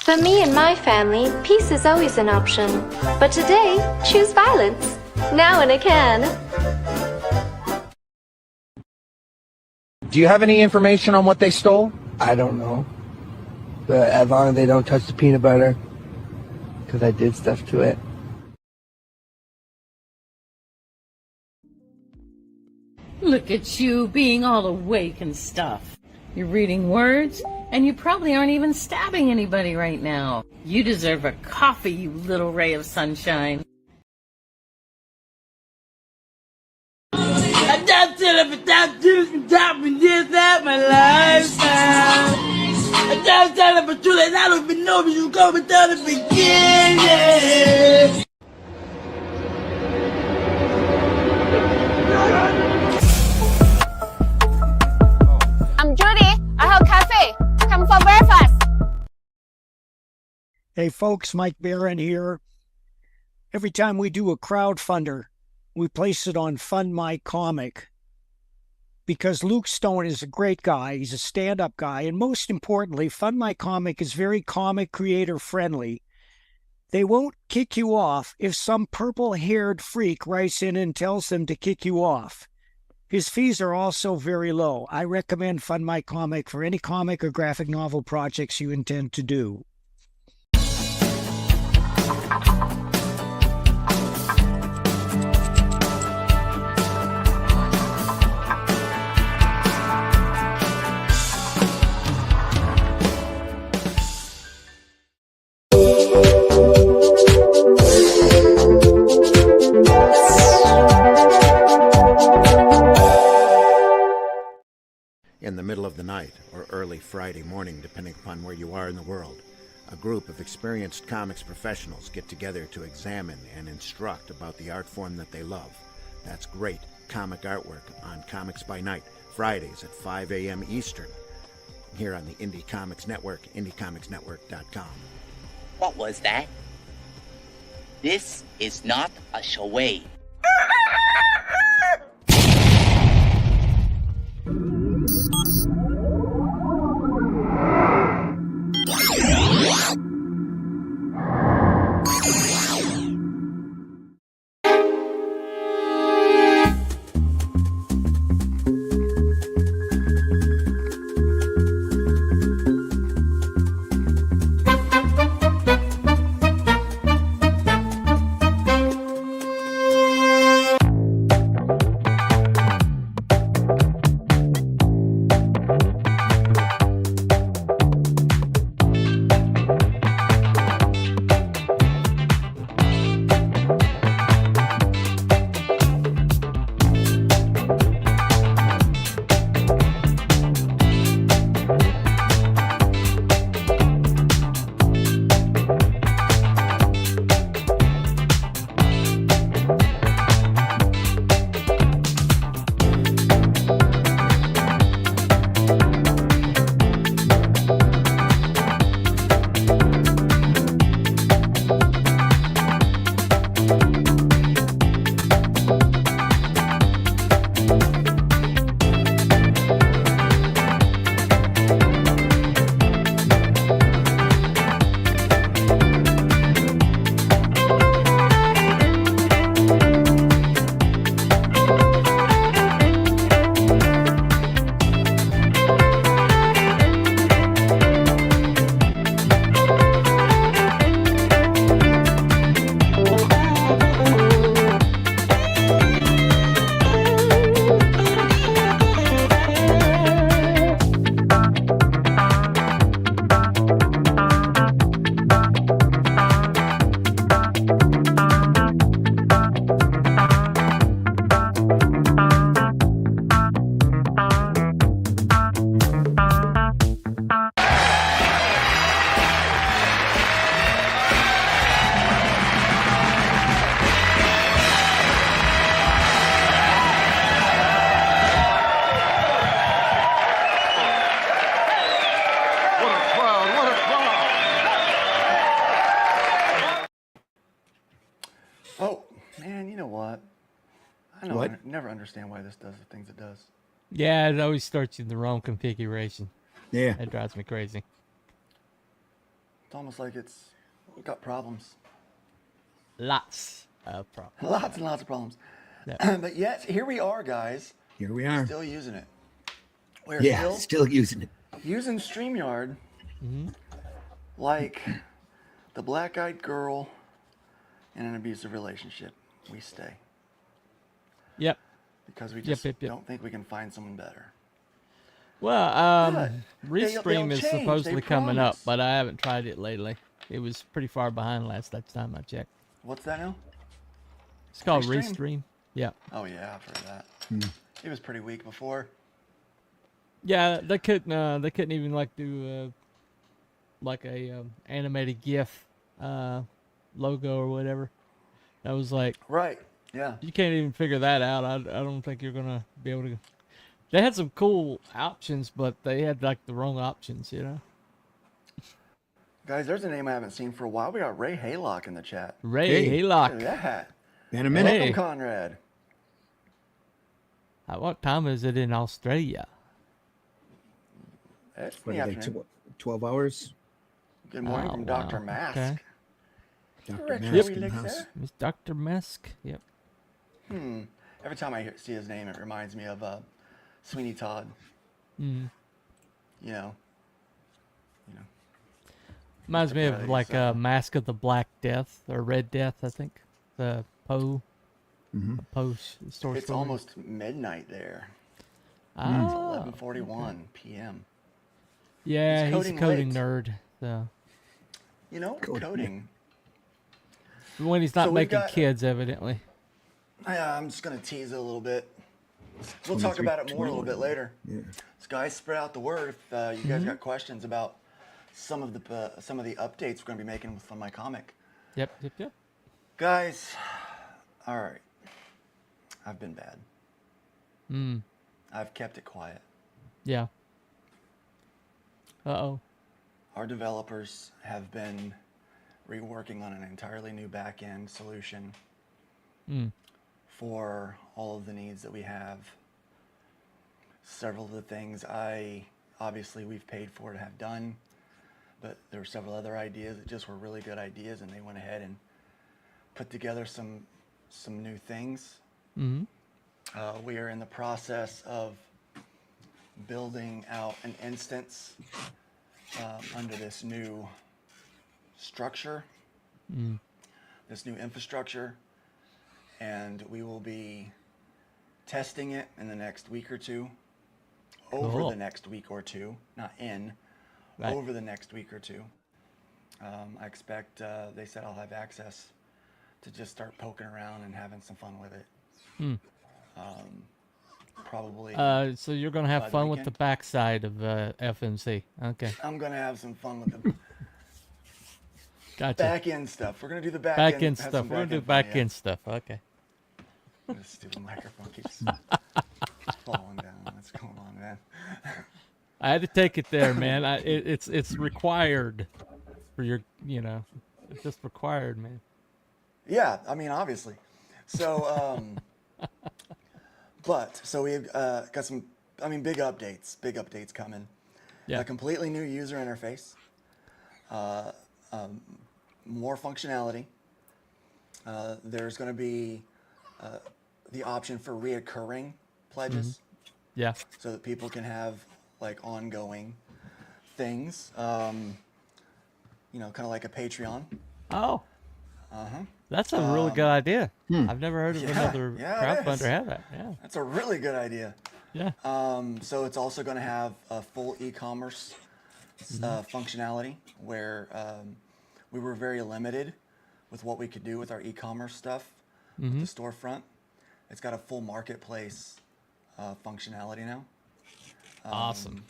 For me and my family, peace is always an option. But today, choose violence. Now in a can. Do you have any information on what they stole? I don't know. But as long as they don't touch the peanut butter, because I did stuff to it. Look at you being all awake and stuff. You're reading words, and you probably aren't even stabbing anybody right now. You deserve a coffee, you little ray of sunshine. I just tell if without juice and topping this out my lifestyle. I just tell if it's too late, I don't even know if you go without the beginning. I'm Judy. I have cafe. Come for breakfast. Hey folks, Mike Barron here. Every time we do a crowdfunder, we place it on Fund My Comic because Luke Stone is a great guy. He's a stand-up guy. And most importantly, Fund My Comic is very comic creator friendly. They won't kick you off if some purple-haired freak writes in and tells them to kick you off. His fees are also very low. I recommend Fund My Comic for any comic or graphic novel projects you intend to do. In the middle of the night or early Friday morning, depending upon where you are in the world, a group of experienced comics professionals get together to examine and instruct about the art form that they love. That's great comic artwork on Comics by Night, Fridays at 5 a.m. Eastern, here on the Indie Comics Network, indiecomicsnetwork.com. What was that? This is not a charade. Never understand why this does the things it does. Yeah, it always starts in the wrong configuration. Yeah. That drives me crazy. It's almost like it's got problems. Lots of problems. Lots and lots of problems. Yeah. But yet, here we are, guys. Here we are. Still using it. We're Yeah, still using it. using StreamYard like the black-eyed girl in an abusive relationship. We stay. Yep. Because we just Yep. don't think we can find someone better. Well, But Restream they'll is change, they supposedly coming up, promise. but I haven't tried it lately. It was pretty far behind last time I checked. What's that now? It's called Restream? Restream. Yeah. Oh yeah, I've heard that. It was pretty weak before. Yeah, they couldn't even like do like a animated GIF logo or whatever. I was like, Right. Yeah. you can't even figure that out. I don't think you're gonna be able to. They had some cool options, but they had like the wrong options, you know. Guys, there's a name I haven't seen for a while. We got Ray Haylock in the chat. Ray Hey. Look Haylock. at that. In a minute. Hey. Welcome, Conrad. What time is it in Australia? It's in What the are they, afternoon. 12 hours? Good morning Oh, from Dr. wow. Mask. Okay. Dr. Retro Mask in the Elixir. house. Miss Dr. Mask. Yep. Every time I see his name, it reminds me of Sweeney Todd. Mm. You know. Reminds me of Right, like so- Mask of the Black Death or Red Death, I think. The Poe. Poe story. It's almost midnight there. It's Ah, 11:41 p.m. yeah, He's he's a coding coding late. nerd. So You know, coding. when he's not So we've making got- kids, evidently. I'm just going to tease it a little bit. We'll 23, talk about it more a little bit later. Yeah. So guys, spread out the word if you guys got questions about some of the updates we're going to be making with my comic. Yep. Guys, all right. I've been bad. I've kept it quiet. Yeah. Uh-oh. Our developers have been reworking on an entirely new back-end solution for all of the needs that we have. Several of the things obviously we've paid for to have done, but there were several other ideas that just were really good ideas, and they went ahead and put together some new things. We are in the process of building out an instance under this new structure, this new infrastructure, and we will be testing it in the next week or two, over Cool. the next week or two, not in, Right. over the next week or two. I expect, they said I'll have access to just start poking around and having some fun with it. Probably. So you're gonna by have the fun with the weekend. backside of FMC. Okay. I'm gonna have some fun with the Gotcha. back end stuff. We're gonna do the back, Back end end have stuff. some We're gonna do fun, back yeah. end stuff. Okay. This stupid microphone keeps falling down. What's going on, man? I had to take it there, man. It's required for your, it's just required, man. Yeah, I mean, obviously. So, so we've got some, big updates coming. Yeah. A completely new user interface, more functionality. There's going to be the option for reoccurring pledges, Yeah. so that people can have like ongoing things. Kind of like a Patreon. Oh. That's a really good idea. I've never heard of another yeah, it crowdfunder is. have that. Yeah. That's a really good idea. Yeah. So it's also going to have a full e-commerce functionality where we were very limited with what we could do with our e-commerce stuff, with the storefront. It's got a full marketplace functionality now. Awesome.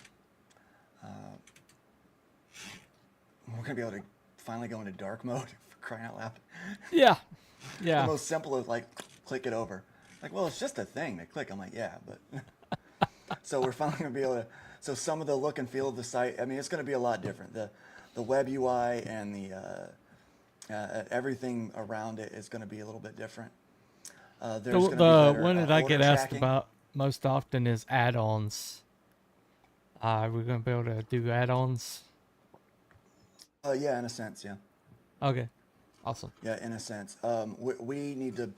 We're going to be able to finally go into dark mode, for crying out loud. Yeah. The Yeah. most simple is like click it over. Like, well, it's just a thing to click. I'm like, yeah, but so we're finally gonna be able to. So some of the look and feel of the site, it's gonna be a lot different. The web UI and the everything around it is gonna be a little bit different. There's gonna be The better, one that I order get asked tracking. about most often is add-ons. We're gonna be able to do add-ons. Yeah, in a sense, yeah. Okay, awesome. Yeah, in a sense. We need to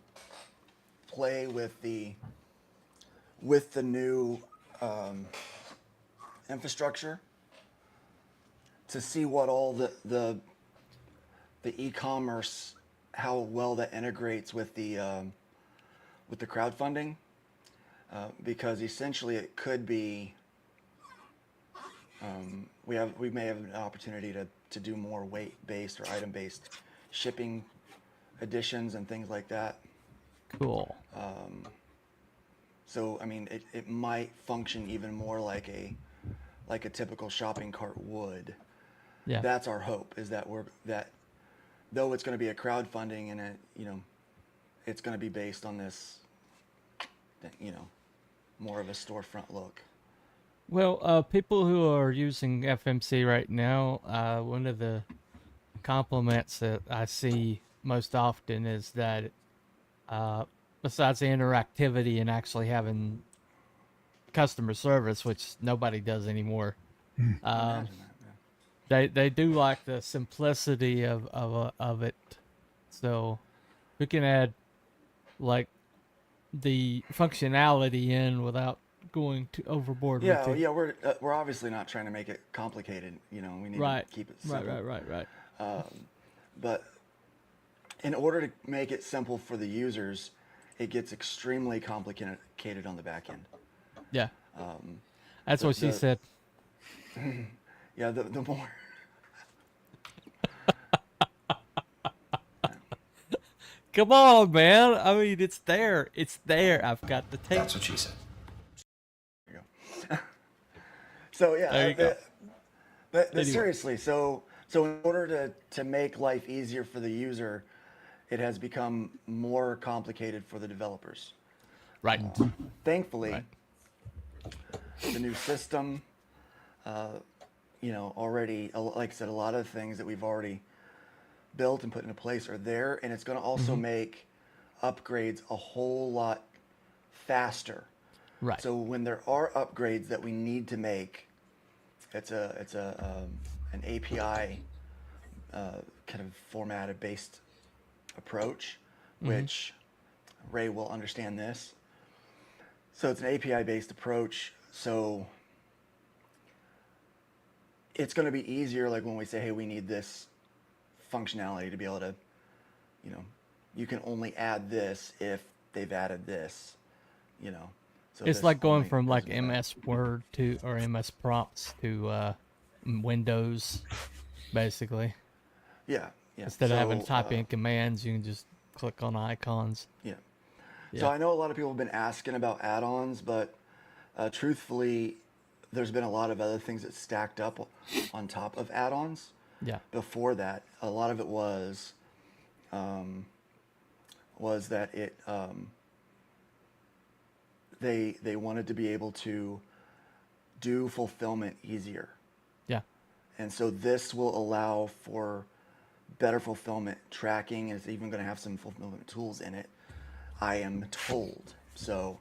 play with the new infrastructure to see what all the e-commerce, how well that integrates with the crowdfunding, because essentially it could be we may have an opportunity to do more weight-based or item-based shipping additions and things like that. Cool. So I mean, it might function even more like a typical shopping cart would. Yeah. That's our hope, is that though it's going to be a crowdfunding and it's going to be based on this, more of a storefront look. Well, people who are using FMC right now, one of the compliments that I see most often is that besides the interactivity and actually having customer service, which nobody does anymore, they do like the simplicity of it. So we can add like the functionality in without going too overboard with it. Yeah, we're obviously not trying to make it complicated. We need to keep it simple. Right. But in order to make it simple for the users, it gets extremely complicated on the back end. Yeah. That's what she said. Yeah, the more. Come on, man. I mean, it's there. It's there. I've got the tape. That's what she said. There you go. So yeah, There you go. But Anyway. seriously, so in order to make life easier for the user, it has become more complicated for the developers. Right. Thankfully, the new system, already, like I said, a lot of things that we've already built and put into place are there, and it's going to also make upgrades a whole lot faster. Right. So when there are upgrades that we need to make, it's an API kind of formatted based approach, which Ray will understand this. So it's an API based approach. So it's going to be easier, like when we say, hey, we need this functionality to be able to, you can only add this if they've added this, So It's this like going only from goes like with that. MS Word or MS Prompts to Windows, basically. Yeah. Instead of having to So, type in commands, you can just click on icons. Yeah. Yeah. So I know a lot of people have been asking about add-ons, but truthfully, there's been a lot of other things that stacked up on top of add-ons. Yeah. Before that, a lot of it was that it they wanted to be able to do fulfillment easier. Yeah. And so this will allow for better fulfillment tracking, and it's even going to have some fulfillment tools in it, I am told. So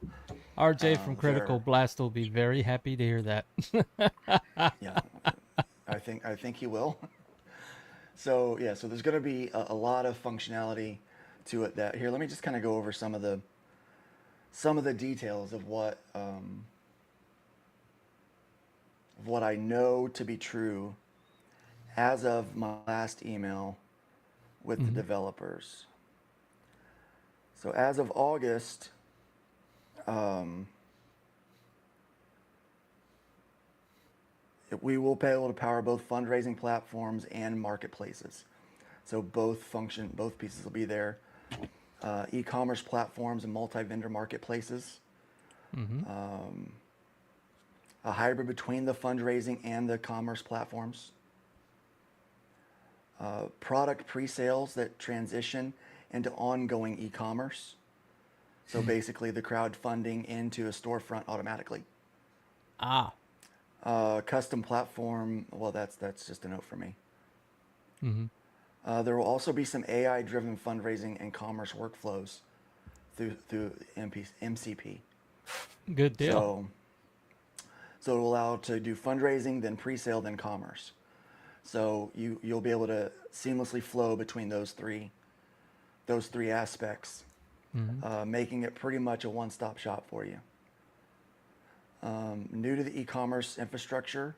RJ from Critical Blast will be very happy to hear that. yeah, I think he will. So yeah, so there's going to be a lot of functionality to it. That here, let me just kind of go over some of the details of what I know to be true as of my last email with the developers. So as of August, we will be able to power both fundraising platforms and marketplaces. So both pieces will be there. E-commerce platforms and multi-vendor marketplaces. A hybrid between the fundraising and the commerce platforms. Product pre-sales that transition into ongoing e-commerce. So basically the crowdfunding into a storefront automatically. Custom platform, well, that's just a note for me. There will also be some AI-driven fundraising and commerce workflows through MCP. Good deal. So it will allow to do fundraising, then pre-sale, then commerce. So you'll be able to seamlessly flow between those three aspects, making it pretty much a one-stop shop for you. New to the e-commerce infrastructure,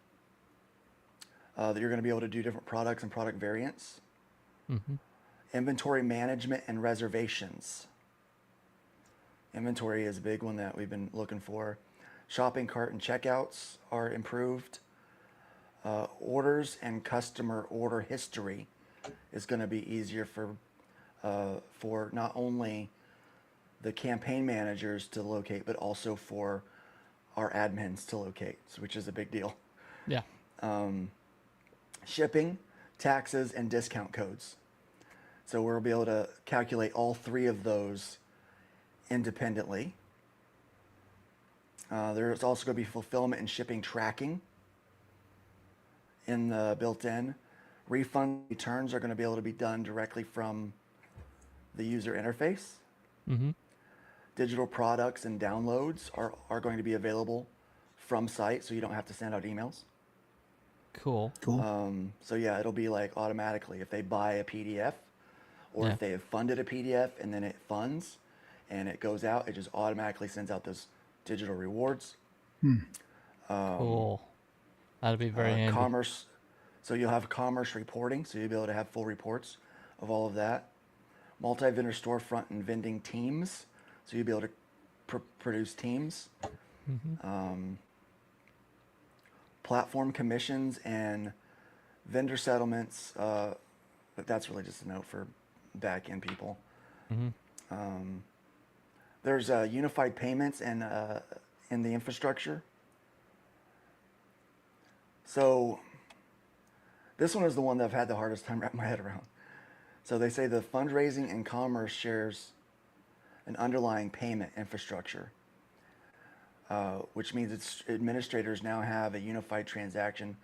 that you're going to be able to do different products and product variants. Inventory management and reservations. Inventory is a big one that we've been looking for. Shopping cart and checkouts are improved. Orders and customer order history is going to be easier for not only the campaign managers to locate, but also for our admins to locate, which is a big deal. Yeah. Shipping, taxes, and discount codes. So we'll be able to calculate all three of those independently. There's also going to be fulfillment and shipping tracking in the built-in. Refund returns are going to be able to be done directly from the user interface. Digital products and downloads are going to be available from site, so you don't have to send out emails. Cool. So yeah, it'll be like automatically if they buy a PDF or if they have funded a PDF and then it funds and it goes out, it just automatically sends out those digital rewards. Cool. That'll be very handy. Commerce. So you'll have commerce reporting, so you'll be able to have full reports of all of that. Multi-vendor storefront and vending teams, so you'll be able to produce teams. Platform commissions and vendor settlements, but that's really just a note for back-end people. There's unified payments and in the infrastructure. So this one is the one that I've had the hardest time wrapping my head around. So they say the fundraising and commerce shares an underlying payment infrastructure, which means administrators now have a unified transaction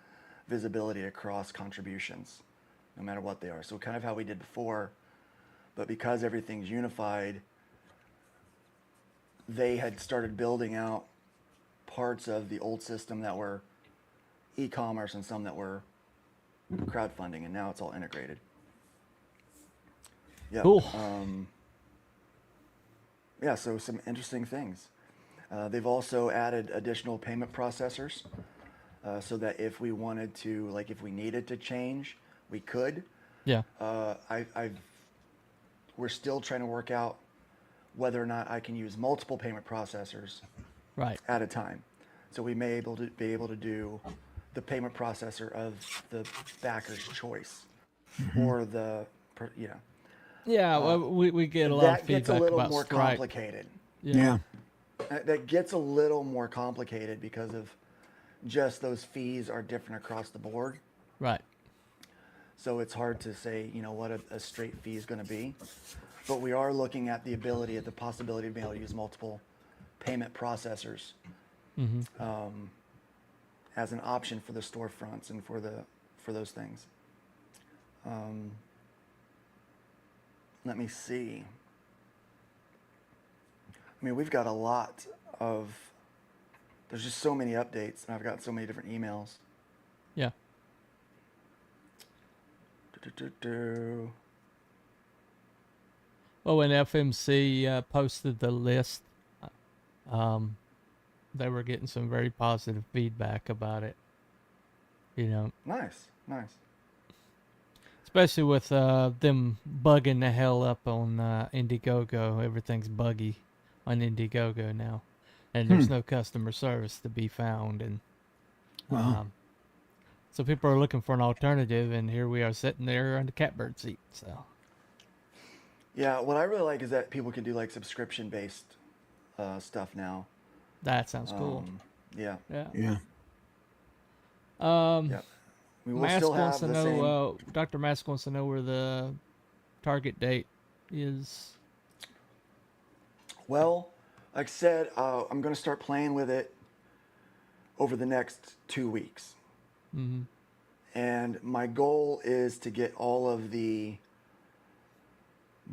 visibility across contributions, no matter what they are. So kind of how we did before, but because everything's unified, they had started building out parts of the old system that were e-commerce and some that were crowdfunding, and now it's all integrated. Yeah. Cool. Yeah, so some interesting things. They've also added additional payment processors so that if we wanted to, like if we needed to change, we could. Yeah. We're still trying to work out whether or not I can use multiple payment processors at a time. So we may be able to do the payment processor of the backer's choice or the, Yeah, well, we get a lot of feedback that gets a little about more Stripe. complicated. Yeah. That gets a little more complicated because of just those fees are different across the board. Right. So it's hard to say, what a straight fee is going to be. But we are looking at the possibility of being able to use multiple payment processors as an option for the storefronts and for those things. Let me see. I mean, we've got a lot of, there's just so many updates, and I've got so many different emails. Yeah. Well, when FMC posted the list, they were getting some very positive feedback about it. Nice. Especially with them bugging the hell up on Indiegogo. Everything's buggy on Indiegogo now. And there's no customer service to be found. And so people are looking for an alternative, and here we are sitting there on the catbird seat. So yeah, what I really like is that people can do like subscription-based stuff now. That sounds cool. Yeah. We will Mask still have wants to the know, Dr. Mask wants to know where the target date is. Well, like I said, I'm going to start playing with it over the next 2 weeks. And my goal is to get all of the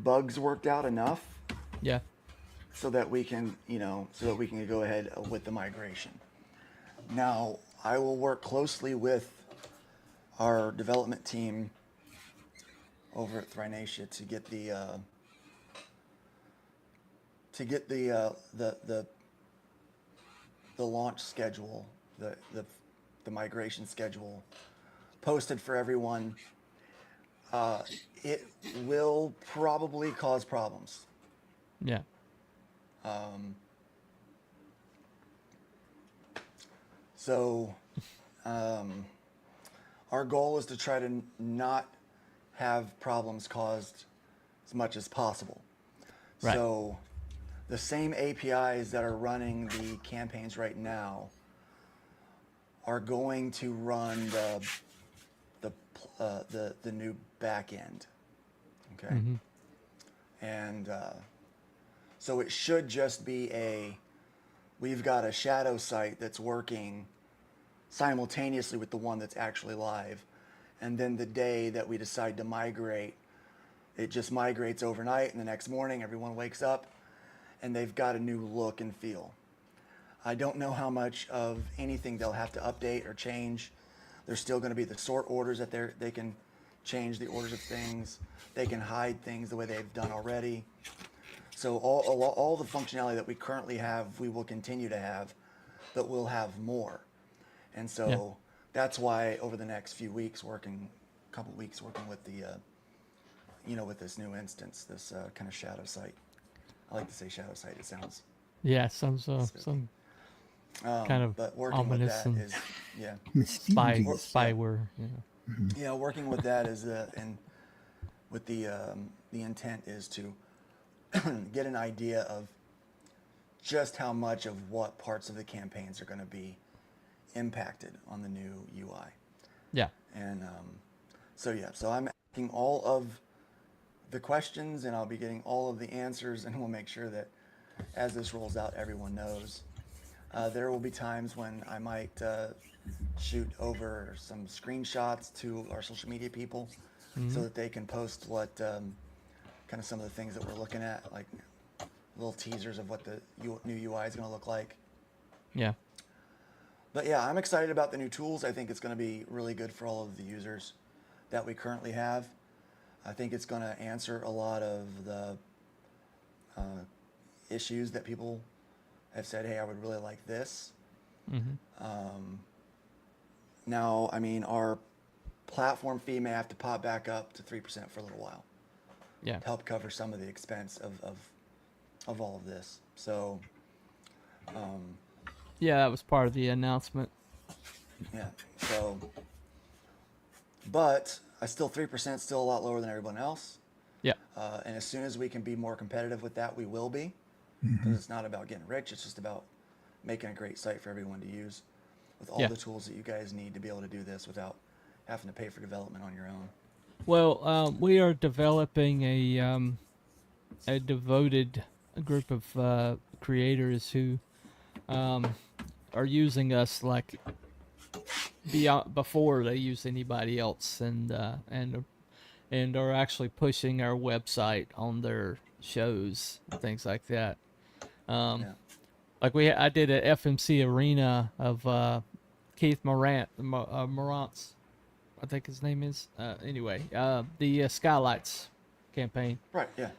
bugs worked out enough. Yeah. So that we can, go ahead with the migration. Now, I will work closely with our development team over at Thrinacia to get the launch schedule, the migration schedule posted for everyone. It will probably cause problems. Yeah. So our goal is to try to not have problems caused as much as possible. Right. So the same APIs that are running the campaigns right now are going to run the new back end. Okay. Mm-hmm. And so it should just be we've got a shadow site that's working simultaneously with the one that's actually live. And then the day that we decide to migrate, it just migrates overnight, and the next morning everyone wakes up and they've got a new look and feel. I don't know how much of anything they'll have to update or change. There's still going to be the sort orders that they can change the orders of things. They can hide things the way they've done already. So all the functionality that we currently have, we will continue to have, but we'll have more. And so that's why over the next few weeks, couple weeks working with with this new instance, this kind of shadow site. I like to say shadow site. It sounds Sounds some kind of but working ominous with and that is spyware. Yeah, working with that is and with the intent is to get an idea of just how much of what parts of the campaigns are going to be impacted on the new UI. Yeah. And so I'm asking all of the questions, and I'll be getting all of the answers, and we'll make sure that as this rolls out, everyone knows. There will be times when I might shoot over some screenshots to our social media people so that they can post what kind of some of the things that we're looking at, like little teasers of what the new UI is going to look like. Yeah. But yeah, I'm excited about the new tools. I think it's going to be really good for all of the users that we currently have. I think it's going to answer a lot of the issues that people have said, hey, I would really like this. Now, I mean, our platform fee may have to pop back up to 3% for a little while. Yeah. To help cover some of the expense of all of this. So, Yeah, that was part of the announcement. yeah. So, but I still 3% still a lot lower than everyone else. Yeah. And as soon as we can be more competitive with that, we will be. Because it's not about getting rich. It's just about making a great site for everyone to use with all the tools that you guys need to be able to do this without having to pay for development on your own. Well, we are developing a devoted group of creators who are using us like before they use anybody else, and are actually pushing our website on their shows, things like that. Like I did an FMC arena of Keith Morantz, I think his name is. Anyway, the Skylights campaign. Right. Yeah.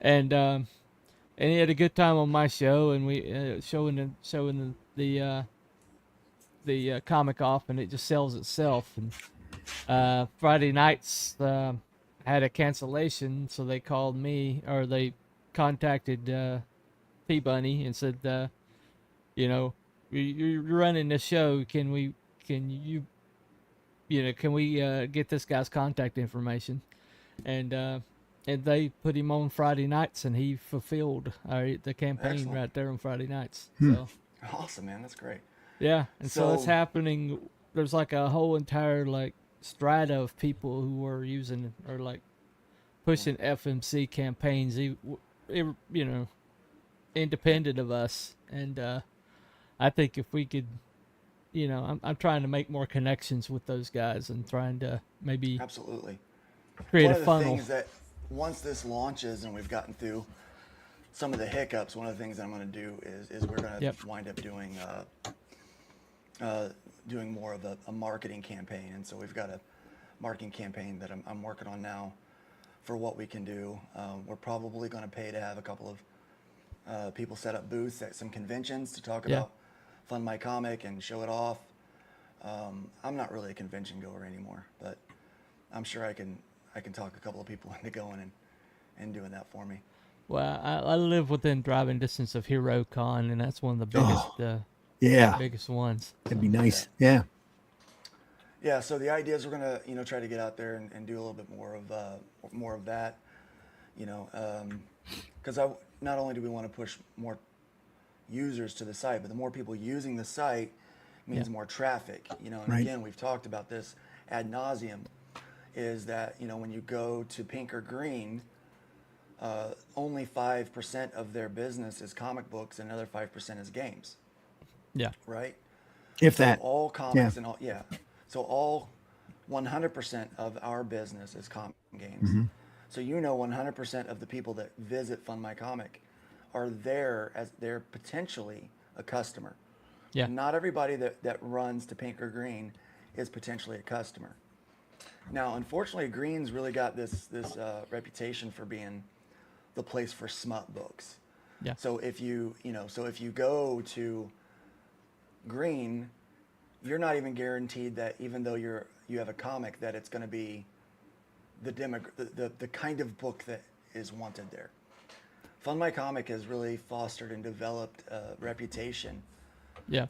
And he had a good time on my show, and we showing the comic off, and it just sells itself. And Friday nights had a cancellation, so they called me, or they contacted P Bunny and said, you're running this show. Can we get this guy's contact information? And they put him on Friday nights, and he fulfilled the campaign. Excellent. Right there on Friday nights. So Awesome, man. That's great. yeah, and so it's So- happening. There's like a whole entire like strata of people who are using or like pushing FMC campaigns, independent of us. And I think if we could, I'm trying to make more connections with those guys and trying to maybe Absolutely. create One a of the funnel. things that once this launches and we've gotten through some of the hiccups, one of the things that I'm going to do is we're going to wind up doing more of a marketing campaign. And so we've got marketing campaign that I'm working on now for what we can do. We're probably going to pay to have a couple of people set up booths at some conventions to talk about Fund My Comic and show it off. I'm not really a convention goer anymore, but I'm sure I can talk a couple of people into going and doing that for me. Well, I live within driving distance of HeroCon, and that's one of the biggest, biggest ones. That'd be nice. Yeah. Yeah. So the idea is we're gonna, try to get out there and do a little bit more of that, because not only do we want to push more users to the site, but the more people using the site means more traffic. And again, we've talked about this ad nauseum. Is that when you go to Pink or Green, only 5% of their business is comic books, and another 5% is games. Yeah. Right. If so that. All comics and all. Yeah. So all 100% of our business is comic and games. Mm-hmm. So 100% of the people that visit Fund My Comic are there as they're potentially a customer. Yeah. Not everybody that runs to Pink or Green is potentially a customer. Now, unfortunately, Green's really got this reputation for being the place for smut books. Yeah. So if you go to Green, you're not even guaranteed that even though you have a comic that it's going to be the kind of book that is wanted there. Fund My Comic has really fostered and developed a reputation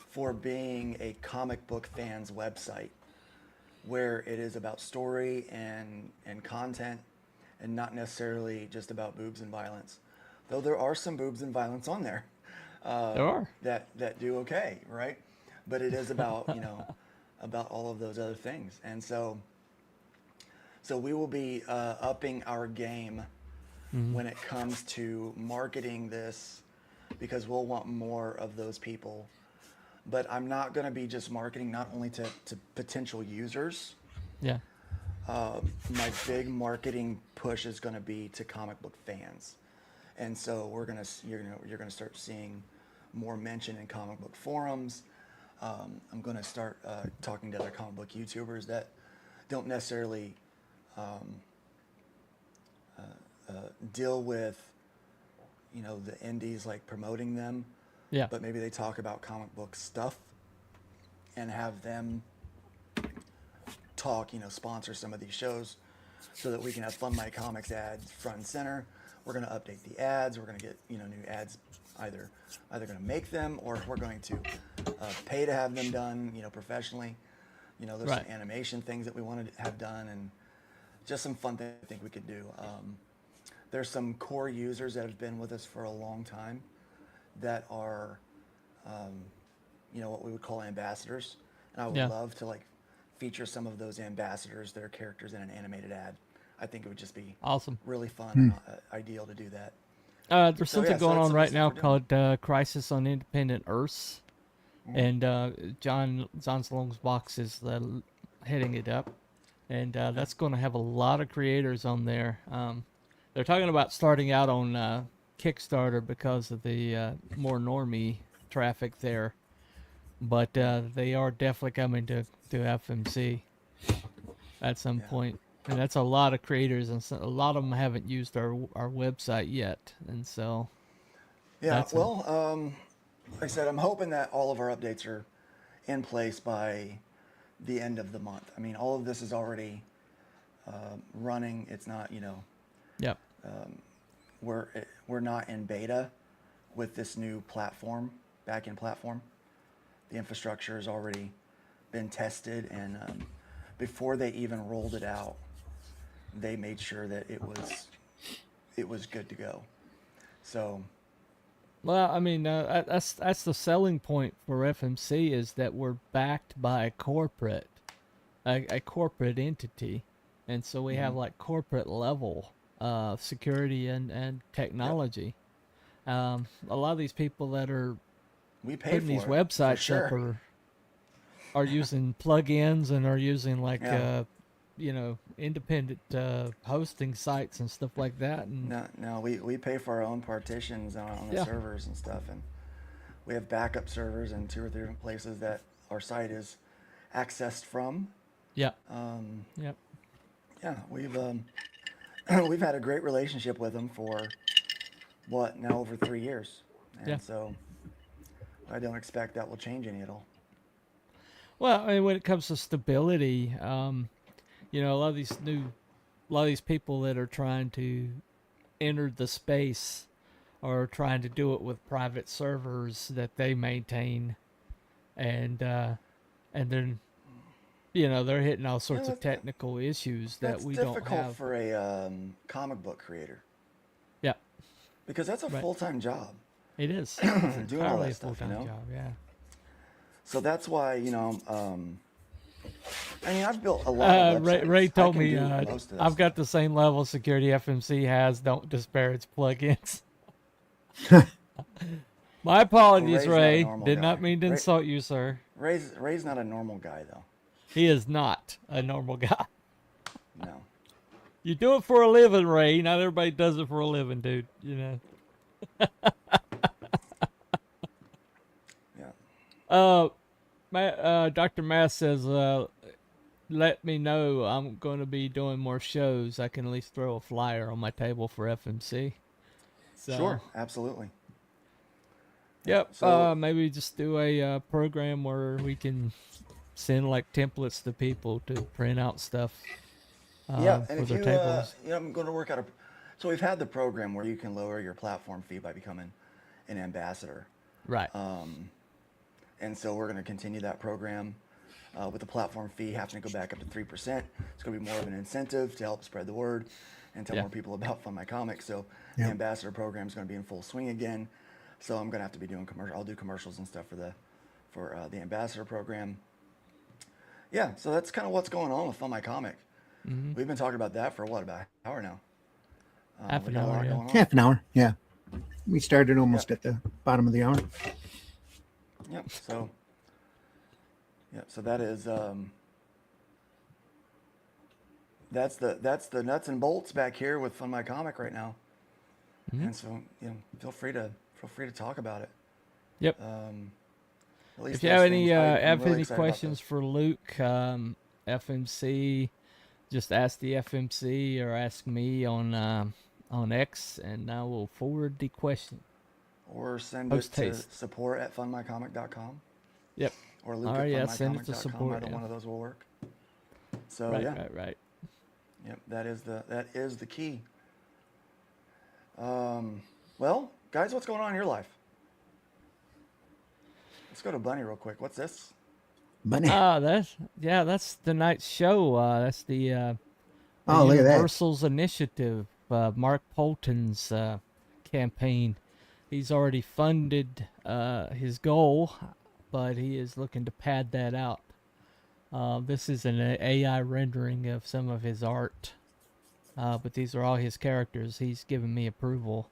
for being a comic book fans website, where it is about story and content, and not necessarily just about boobs and violence. Though there are some boobs and violence on there. There are. That do okay, right? But it is about, about all of those other things. And so we will be upping our game when it comes to marketing this, because we'll want more of those people. But I'm not going to be just marketing not only to potential users. Yeah. My big marketing push is going to be to comic book fans, and so you're gonna start seeing more mention in comic book forums. I'm going to start talking to other comic book YouTubers that don't necessarily deal with the indies, like promoting them. Yeah. But maybe they talk about comic book stuff and have them talk, sponsor some of these shows so that we can have Fund My Comics ads front and center. We're going to update the ads. We're going to get, new ads, either going to make them, or we're going to pay to have them done, professionally. There's some animation things that we want to have done, and just some fun things I think we could do. There's some core users that have been with us for a long time that are, what we would call ambassadors. And I would love to feature some of those ambassadors, their characters, in an animated ad. I think it would just be awesome, really fun, and ideal to do that. There's something going on right now called Crisis on Independent Earths, and John Slong's Box is heading it up, and that's going to have a lot of creators on there. They're talking about starting out on Kickstarter because of the more normie traffic there, but they are definitely coming to FMC at some point, and that's a lot of creators, and a lot of them haven't used our website yet, and so like I said, I'm hoping that all of our updates are in place by the end of the month. I mean, all of this is already running. It's not, we're not in beta with this new platform, back-end platform. The infrastructure has already been tested, and before they even rolled it out, they made sure that it was good to go. So, well, I mean, that's the selling point for FMC, is that we're backed by a corporate entity, and so we have corporate level security and technology. A lot of these people that are putting these websites up are using plugins and are using independent hosting sites and stuff like that. And no, we pay for our own partitions on the servers and stuff, and we have backup servers in 2 or 3 different places that our site is accessed from. Yeah. Yeah, we've we've had a great relationship with them for now over 3 years, and Yeah. so I don't expect that will change any at all. Well, I mean, when it comes to stability, you know, a lot of these people that are trying to enter the space are trying to do it with private servers that they maintain, and then, you know, they're hitting all sorts of technical issues that That's we don't difficult have. for a comic book creator Yeah, because that's a Right. full-time job. it is. It's Doing all entirely that a stuff, full-time you know? job. Yeah. So that's why, I mean, I've built a lot of websites. Ray I told can me do most of that I've got the same level of security FMC has. Don't disparage plugins. My apologies, Ray's not a Ray. normal Did guy. not mean to Ray- insult you, sir. Ray's not a normal guy, though. He is not a normal guy. No. You do it for a living, Ray. Not everybody does it for a living, dude. You know. Yeah. Dr. Mass says, let me know. I'm going to be doing more shows. I can at least throw a flyer on my table for FMC. So, Sure, absolutely. Yep. So- Maybe just do a program where we can send like templates to people to print out stuff. Yeah, for and if their you, tables. I'm going to work out so we've had the program where you can lower your platform fee by becoming an ambassador. Right. And so we're going to continue that program with the platform fee having to go back up to 3%. It's going to be more of an incentive to help spread the word and tell Yeah. more people about Fund My Comics. So Yeah. the ambassador program is going to be in full swing again. So I'm going to have to be doing I'll do commercials and stuff for the ambassador program. Yeah, so that's kind of what's going on with Fund My Comic. Mm-hmm. We've been talking about that for about an hour now. Half We an got a hour, lot yeah. going on. Half an hour. Yeah. We started almost at the bottom of the hour. Yep. So that is that's the nuts and bolts back here with Fund My Comic right now. Mm-hmm. And so feel free to talk about it. Yep. At least If you have those any things, I'm have really any excited about questions for Luke, FMC, just ask the FMC or ask me on X, and I will forward the question. or send Post it to haste. support@fundmycomic.com. Yep. Or Luke All at right, yeah, send it to fundmycomic.com. support. Either Yeah. one of those will work. So Right, right. Yep, that is the key. Well, guys, what's going on in your life? Let's go to Bunny real quick. What's this? Bunny. That's tonight's show. That's the Oh, look at that. Universal's initiative, Mark Polton's campaign. He's already funded his goal, but he is looking to pad that out. This is an AI rendering of some of his art, but these are all his characters. He's given me approval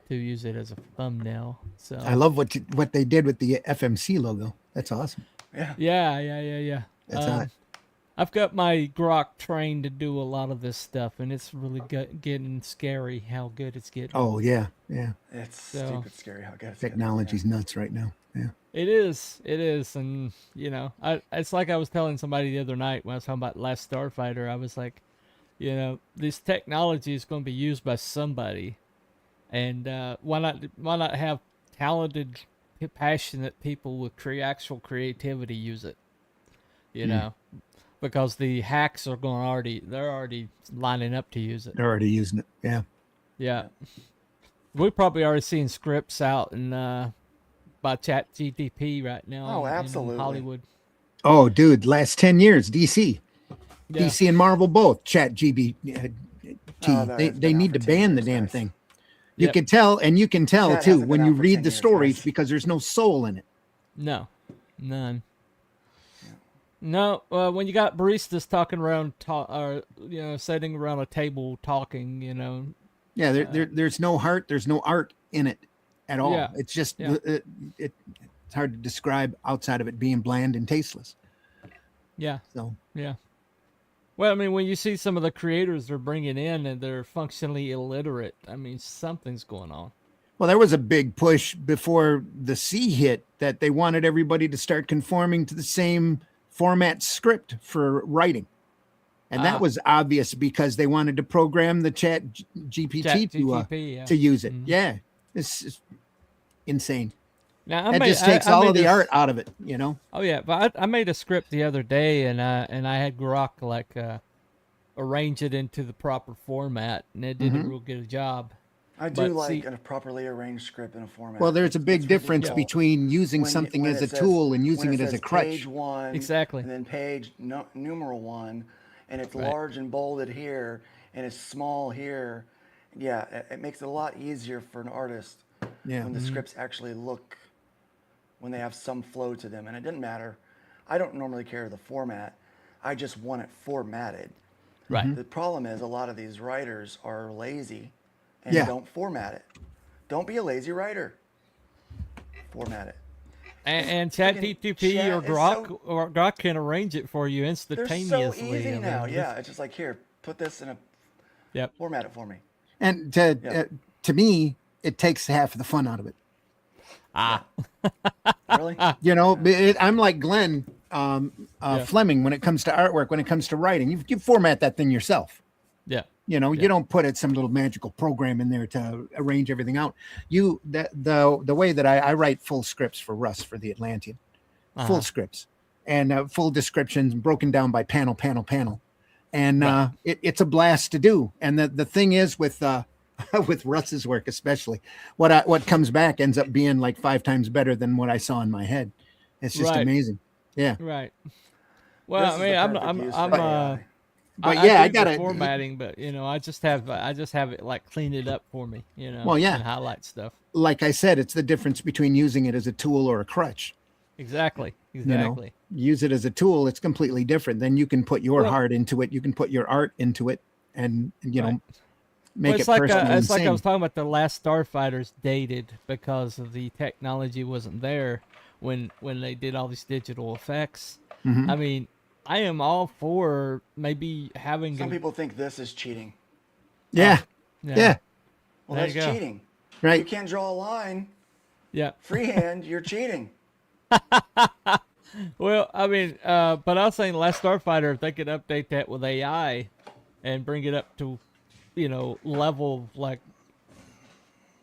to use it as a thumbnail. So I love what they did with the FMC logo. That's awesome. Yeah. Yeah. That's hot. I've got my Grok trained to do a lot of this stuff, and it's really getting scary how good it's getting. Oh yeah. It's So- stupid scary how good it's getting. Technology's nuts right now. Yeah. It is, and it's like I was telling somebody the other night when I was talking about Last Starfighter. I was like, this technology is going to be used by somebody, and why not have talented, passionate people with actual creativity use it? Because the hacks are they're already lining up to use it. They're already using it. Yeah. Yeah, we're probably already seeing scripts out and by ChatGPT right now. Oh, in absolutely. Hollywood. Oh, dude, last 10 years, DC. Yeah. DC and Marvel both. ChatGPT. Oh, that has they been need out to for 10 ban the years, damn guys. thing. You Yep. can tell, and you can tell Chat too hasn't when been you out for read 10 the years, stories guys. because there's no soul in it. No, none. No, when you got baristas talking around, sitting around a table talking, Yeah, there's no heart, there's no art in it at all. Yeah, It's just yeah. it's hard to describe outside of it being bland and tasteless. Yeah, So yeah. Well, I mean, when you see some of the creators they're bringing in and they're functionally illiterate, I mean, something's going on. well, there was a big push before the C hit that they wanted everybody to start conforming to the same format script for writing. And that was obvious because they wanted to program the GPT to use it. Yeah. It's insane. Now, it just takes all of the art out of it, you know? Oh, yeah. But I made a script the other day, and I had Grok, like, arrange it into the proper format, and it did a real good job. I do like a properly arranged script in a format. Well, there's a big difference between using something as a tool and using it as a crutch. Page 1, exactly. And then page numeral 1, and it's large and bolded here, and it's small here. Yeah, it makes it a lot easier for an artist when the scripts actually look, when they have some flow to them. And it doesn't matter. I don't normally care the format. I just want it formatted. Right. The problem is a lot of these writers are lazy and don't format it. Don't be a lazy writer. Format it. And ChatGPT or Grok can arrange it for you instantaneously. They're so easy now. Yeah, it's just like, here, put this in a format it for me. And to me, it takes half of the fun out of it. Really? You know, I'm like Glenn Fleming when it comes to artwork, when it comes to writing. You format that thing yourself. Yeah. You know, you don't put some little magical program in there to arrange everything out. The way that I write full scripts for Russ for the Atlantean, full scripts and full descriptions broken down by panel. And it's a blast to do. And the thing is with Russ's work, especially what comes back ends up being like 5 times better than what I saw in my head. It's just amazing. Yeah. Right. Well, I mean, I got it formatting, but you know, I just have it like clean it up for me, you know. Well, yeah, and highlight stuff. Like I said, it's the difference between using it as a tool or a crutch. Exactly. You know, use it as a tool, it's completely different. Then you can put your heart into it. You can put your art into it, and you know, make it personal. It's like I was talking about the last Starfighters dated because of the technology wasn't there when they did all these digital effects. I mean, I am all for maybe having. Some people think this is cheating. Yeah. Well, that's cheating. Right. You can't draw a line. Yeah. Freehand, you're cheating. Well, I mean, but I was saying Last Starfighter, if they could update that with AI and bring it up to, you know, level like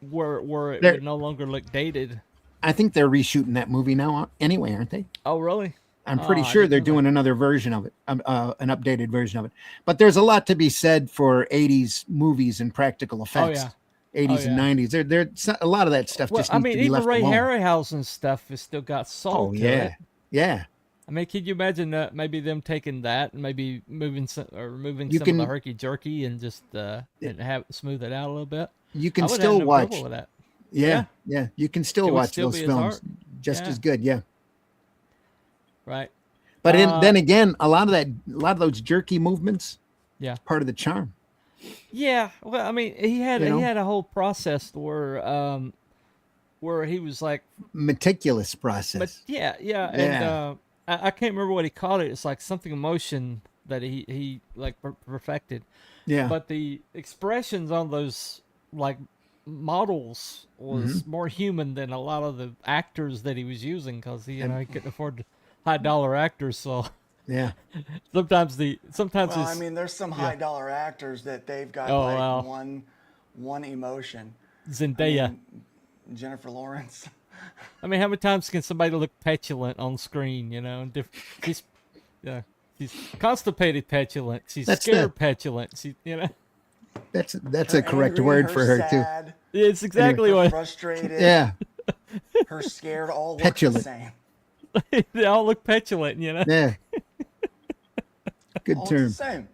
where it would no longer look dated. I think they're reshooting that movie now anyway, aren't they? Oh, really? I'm pretty sure they're doing another version of it, an updated version of it. But there's a lot to be said for 80s movies and practical effects. Oh, yeah. 80s and 90s. There's a lot of that stuff just needs to be left alone. Even Ray Harryhausen's stuff has still got soul to it. Yeah. I mean, could you imagine maybe them taking that and maybe moving some of the herky jerky and just and smooth it out a little bit? You can still watch. With that. Yeah. You can still watch those films just as good. Yeah. Right. But then again, a lot of those jerky movements, part of the charm. Yeah. Well, I mean, he had a whole process where he was like meticulous process. But yeah. And I can't remember what he called it. It's like something emotion that he like perfected. Yeah. But the expressions on those like models was more human than a lot of the actors that he was using because he couldn't afford high-dollar actors, so sometimes I mean, there's some high-dollar actors that they've got one emotion. Zendaya, Jennifer Lawrence. I mean, how many times can somebody look petulant on screen? You know, she's constipated petulant. She's scared petulant. That's a correct word for her sad, too. It's exactly what. Frustrated. Yeah. Her scared all look petulant. the same. They all look petulant, you know. Yeah. Good all term. The same.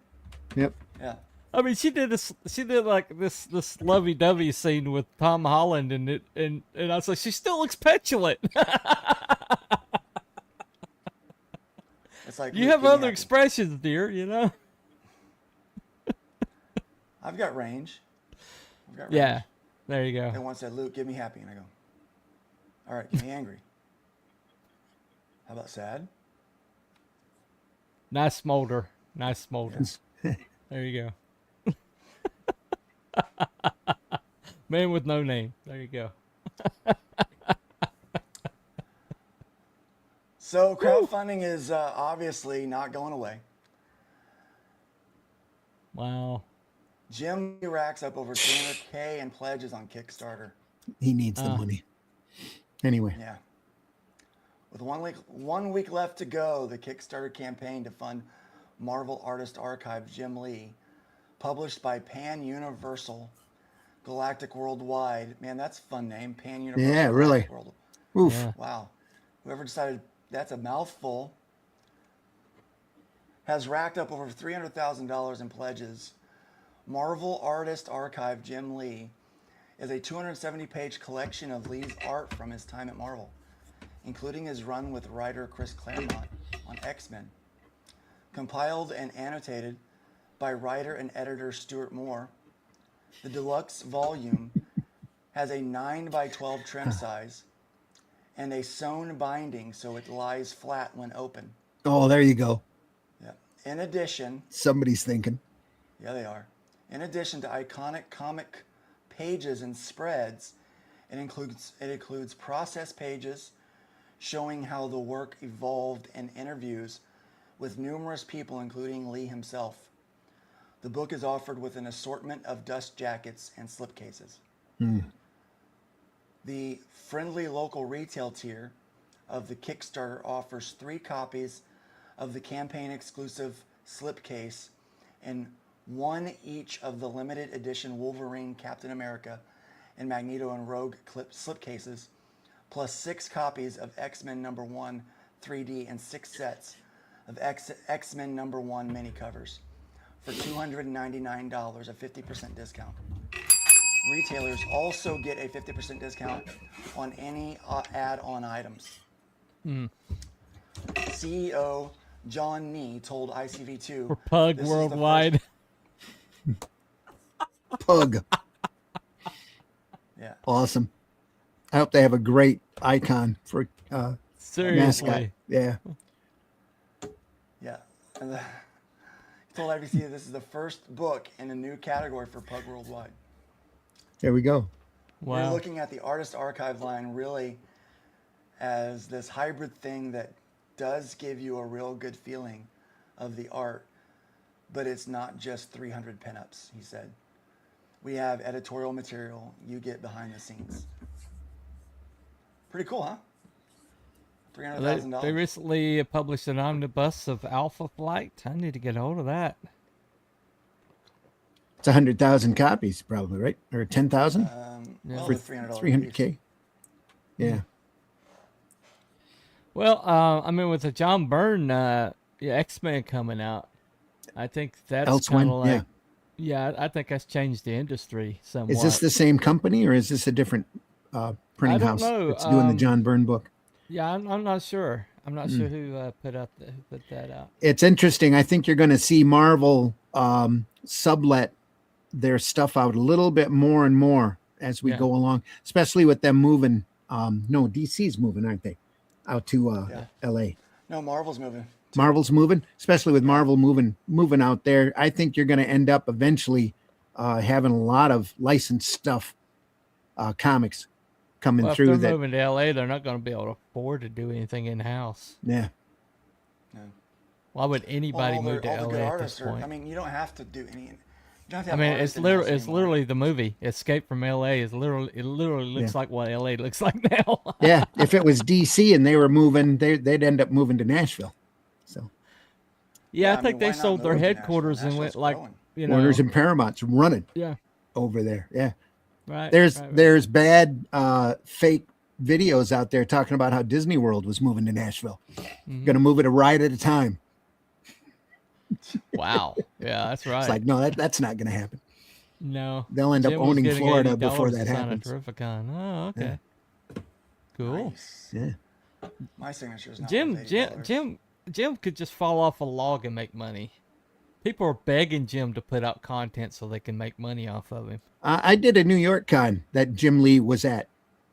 Yep. Yeah. I mean, she did like this lovey-dovey scene with Tom Holland, and I was like, she still looks petulant. It's like you have other expressions, dear. You know. I've got range. Yeah. There you go. They once said, "Luke, give me happy," and I go, "All right, give me angry." How about sad? Nice smolder. There you go. Man with no name. There you go. So crowdfunding is obviously not going away. Wow. Jim Lee racks up over 300K in pledges on Kickstarter. He needs the money. Anyway. Yeah. With 1 week left to go, the Kickstarter campaign to fund Marvel Artist Archive Jim Lee, published by Pan Universal Galactic Worldwide. Man, that's a fun name. Pan Universal. Yeah, really. Galactic World. Oof. Yeah. Wow. Whoever decided that's a mouthful has racked up over $300,000 in pledges. Marvel Artist Archive Jim Lee is a 270-page collection of Lee's art from his time at Marvel, including his run with writer Chris Claremont on X-Men. Compiled and annotated by writer and editor Stuart Moore, the deluxe volume has a 9x12 trim size and a sewn binding so it lies flat when open. Oh, there you go. Yeah. In addition, Somebody's thinking. yeah, they are. In addition to iconic comic pages and spreads, it includes process pages showing how the work evolved and interviews with numerous people, including Lee himself. The book is offered with an assortment of dust jackets and slipcases. The friendly local retail tier of the Kickstarter offers 3 copies of the campaign exclusive slipcase and 1 each of the limited edition Wolverine, Captain America, and Magneto and Rogue slipcases, plus 6 copies of X-Men #1 3D and 6 sets of X-Men #1 mini covers for $299, a 50% discount. Retailers also get a 50% discount on any add-on items. CEO John Nee told ICV2 For Pug this is the Worldwide. Pug. Yeah. Awesome. I hope they have a great icon for mascot. Seriously. Yeah. Yeah. And he told IBC that this is the first book in a new category for Pug Worldwide. There we go. We're Wow. looking at the Artist Archive line really as this hybrid thing that does give you a real good feeling of the art, but it's not just 300 pinups, he said. We have editorial material. You get behind the scenes. Pretty cool, huh? $300,000. They recently published an omnibus of Alpha Flight. I need to get a hold of that. It's 100,000 copies, probably, right? Or 10,000 Well, for the $300 300K. Yeah. Well, I mean, with the John Byrne X-Men coming out, I think that's Elsewhere, kind of like, yeah. I think that's changed the industry somewhat. Is this the same company or is this a different printing I don't house know. that's doing the John Byrne book? Yeah, I'm not sure. I'm not sure who put that out. It's interesting. I think you're going to see Marvel sublet their stuff out a little bit more and more as we go along, especially with them moving. No, DC's moving, aren't they? Out to LA. No, Marvel's moving. Marvel's moving, especially with Marvel moving out there. I think you're going to end up eventually having a lot of licensed stuff, comics coming Well, through. if they're That moving to LA, they're not going to be able to afford to do anything in house. yeah. Why would anybody All move to the good LA at artists this are, point? I mean, you don't have to do any. You don't have to I have mean, artists it's in-house anymore. literally the movie Escape from LA is literally looks like what LA looks like now. Yeah, if it was DC and they were moving, they'd end up moving to Nashville. So Yeah, I I think mean, they why not sold their move to headquarters Nashville? and went Nashville's like, growing. you know, Warner's and Paramount's running yeah, over there. Yeah, right. there's right. there's bad fake videos out there talking about how Disney World was moving to Nashville. Mm-hmm. Going to move it a ride at a time. Wow, yeah, that's right. It's like no, that's not going to happen. No, They'll end up Jim was owning getting Florida $80 before to that sign happens. a Terrificon. Oh, okay, cool. Nice. Yeah. My signature is not worth $80. Jim could just fall off a log and make money. People are begging Jim to put out content so they can make money off of him. I did a New York con that Jim Lee was at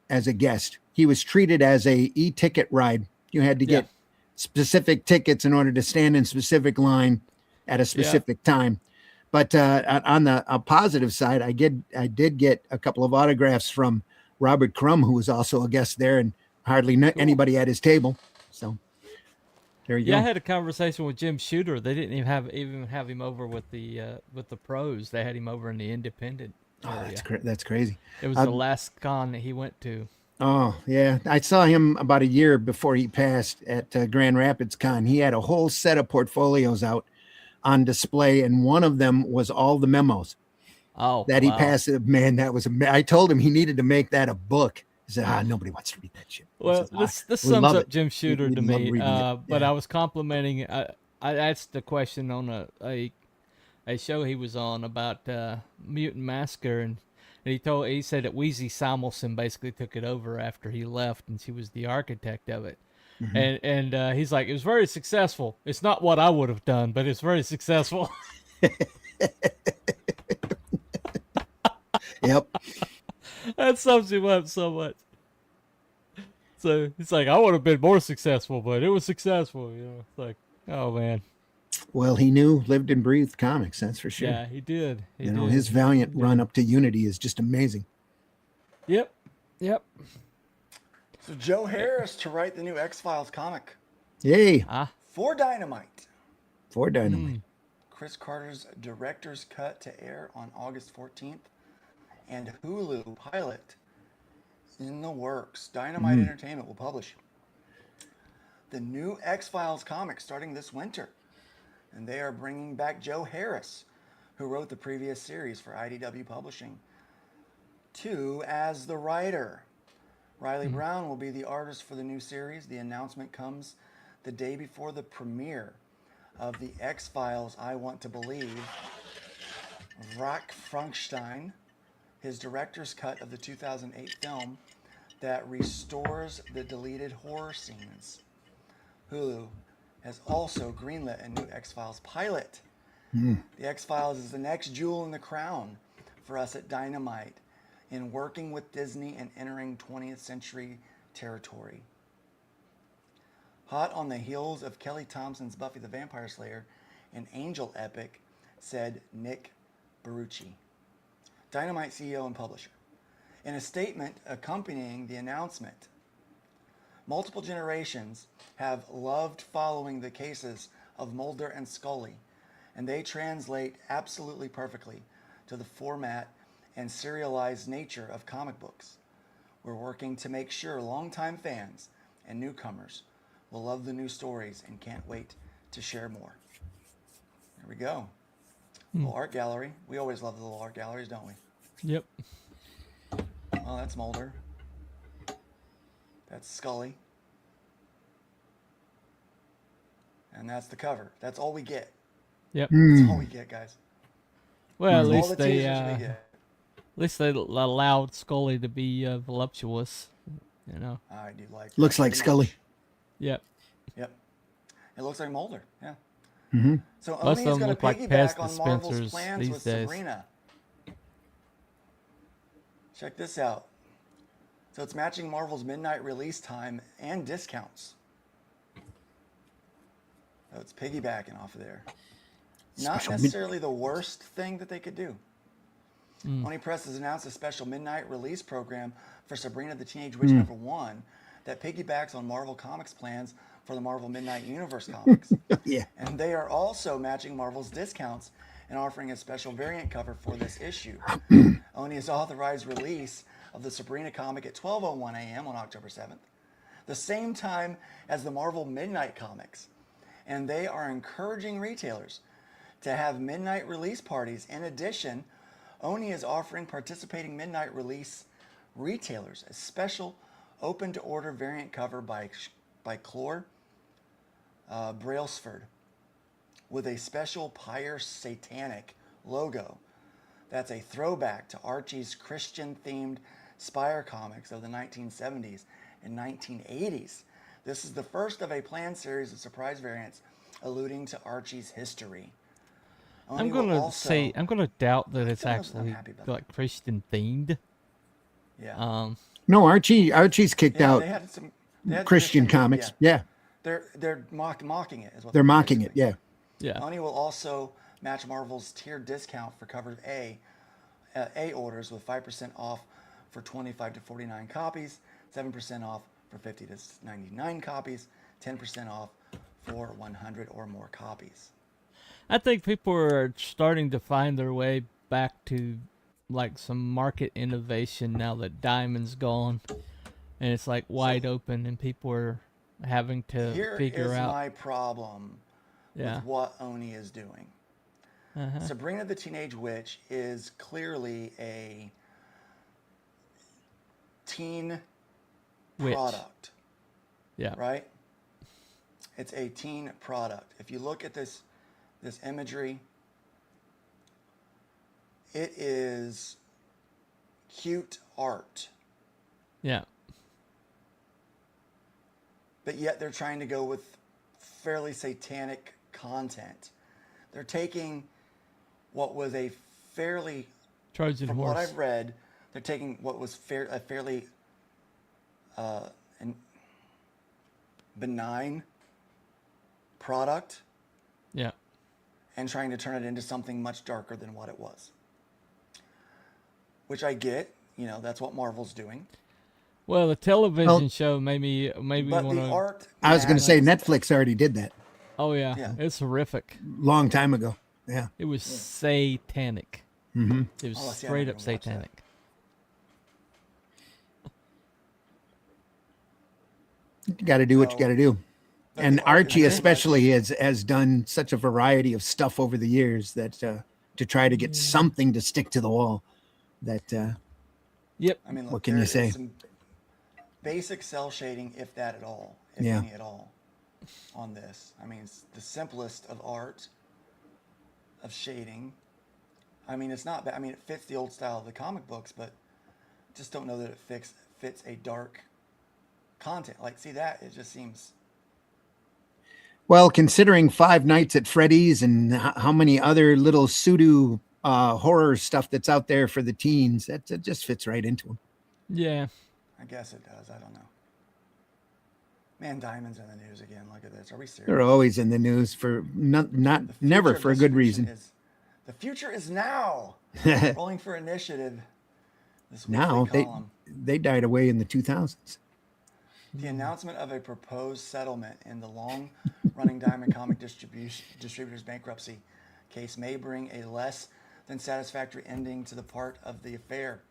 as a guest. He was treated as a e-ticket ride. You had to get specific tickets in order to stand in specific line at a specific time. But on the positive side, I did get a couple of autographs from Robert Crumb, who was also a guest there, and hardly anybody at his table. So There you Yeah, I go. had a conversation with Jim Shooter. They didn't even have him over with the pros. They had him over in the independent Oh, area. that's crazy. It was the last con that he went to. Oh, yeah. I saw him about a year before he passed at Grand Rapids Con. He had a whole set of portfolios out on display, and one of them was all the memos that he passed. Man, that was I told him he needed to make that a book. He said, nobody wants to read that shit. Well, Says, this we sums love up it. Jim Shooter We to love me. reading it. But Yeah. I was complimenting. I asked a question on a show he was on about Mutant Massacre, and he said that Wheezy Samuelson basically took it over after he left, and she was the architect of it. Mhm. And he's like, it was very successful. It's not what I would have done, but it's very successful. Yep. That sums him up so much. So it's like, I would have been more successful, but it was successful. You know, it's like, oh man. Well, he knew, lived and breathed comics. That's for sure. Yeah, he did. He You know, did. his valiant run up to Unity is just amazing. Yep. So Joe Harris to write the new X-Files comic Yay. for Dynamite. For Dynamite. Chris Carter's director's cut to air on August 14th, and Hulu pilot in the works. Dynamite Entertainment will publish the new X-Files comic starting this winter, and they are bringing back Joe Harris, who wrote the previous series for IDW Publishing, as the writer. Riley Brown will be the artist for the new series. The announcement comes the day before the premiere of the X-Files I Want to Believe. Rock Frankenstein, his director's cut of the 2008 film that restores the deleted horror scenes. Hulu has also greenlit a new X-Files pilot. The X-Files is the next jewel in the crown for us at Dynamite in working with Disney and entering 20th century territory. Hot on the heels of Kelly Thompson's Buffy the Vampire Slayer and Angel epic, said Nick Barucci, Dynamite CEO and publisher. In a statement accompanying the announcement, multiple generations have loved following the cases of Mulder and Scully, and they translate absolutely perfectly to the format and serialized nature of comic books. We're working to make sure longtime fans and newcomers will love the new stories and can't wait to share more. There we go. Little art gallery. We always love the little art galleries, don't we? Yep. Oh, that's Mulder. That's Scully. And that's the cover. That's all we get. Yep. That's all we get, guys. Well, at All least the they teasers we get. at least they allowed Scully to be voluptuous. You know. I do like. Looks that like very Scully. much. Yep. Yep. It looks like Mulder. Yeah. Mm-hmm. So Most Oni of is them going look to like piggyback pest on Marvel's dispensers plans these with days. Sabrina. Check this out. So it's matching Marvel's midnight release time and discounts. So it's piggybacking off of there. Not Special necessarily the worst thing that they could do. Oni Press has announced a special midnight release program for Sabrina the Teenage Witch #1 that piggybacks on Marvel Comics plans for the Marvel Midnight Universe comics. Yeah. And they are also matching Marvel's discounts and offering a special variant cover for this issue. Oni has authorized release of the Sabrina comic at 12:01 a.m. on October 7th, the same time as the Marvel Midnight comics. And they are encouraging retailers to have midnight release parties. In addition, Oni is offering participating midnight release retailers a special open-to-order variant cover by Clore Brailsford with a special Pyre Satanic logo. That's a throwback to Archie's Christian-themed Spire comics of the 1970s and 1980s. This is the first of a planned series of surprise variants alluding to Archie's history. I'm gonna doubt that it's I'm actually happy about like Christian themed. Yeah. No, Archie's kicked Yeah, out they had some they had Christian comics. Yeah. They're mocking it. Is what They're mocking it. Yeah. Yeah. Oni will also match Marvel's tiered discount for cover A orders with 5% off for 25 to 49 copies, 7% off for 50 to 99 copies, 10% off for 100 or more copies. I think people are starting to find their way back to like some market innovation now that Diamond's gone, and it's like wide open, and people are having to Here figure is out. my problem Yeah. with what Oni is doing. Sabrina the Teenage Witch is clearly a teen Witch. product. Yeah. Right? It's a teen product. If you look at this imagery, it is cute art. Yeah. But yet they're trying to go with fairly satanic content. They're taking what was a fairly, Trojan from horse. what I've read, they're taking what was a fairly benign product Yeah. and trying to turn it into something much darker than what it was. Which I get, that's what Marvel's doing. Well, the television show made me But want the to. art, I was going to say Netflix already did that Oh yeah. Yeah. It's horrific. long time ago. Yeah. It was satanic. Mm-hmm. It was Oh, see, I straight never up watched that. satanic. You got to do what you got to do. But And the art is Archie very especially has done such a variety of stuff over the years that to try to get something to stick to the wall. That Yep. I mean, look, What can you there is say? some basic cell shading, if that at all, if Yeah. any at all, on this. I mean, it's the simplest of art, of shading. I mean, it's not bad. I mean, it fits the old style of the comic books, but just don't know that it fits a dark content. Like, see that? It just seems... well, considering Five Nights at Freddy's and how many other little pseudo horror stuff that's out there for the teens, that just fits right into them. Yeah. I guess it does. I don't know. Man, Diamond's in the news again. Look at this. Are we serious? They're always in the news for not The never future of for a good distribution reason. The future is now. Rolling for Initiative. This Now weekly column. they died away in the 2000s. The announcement of a proposed settlement in the long-running Diamond Comic Distributors bankruptcy case may bring a less than satisfactory ending to the part of the affair.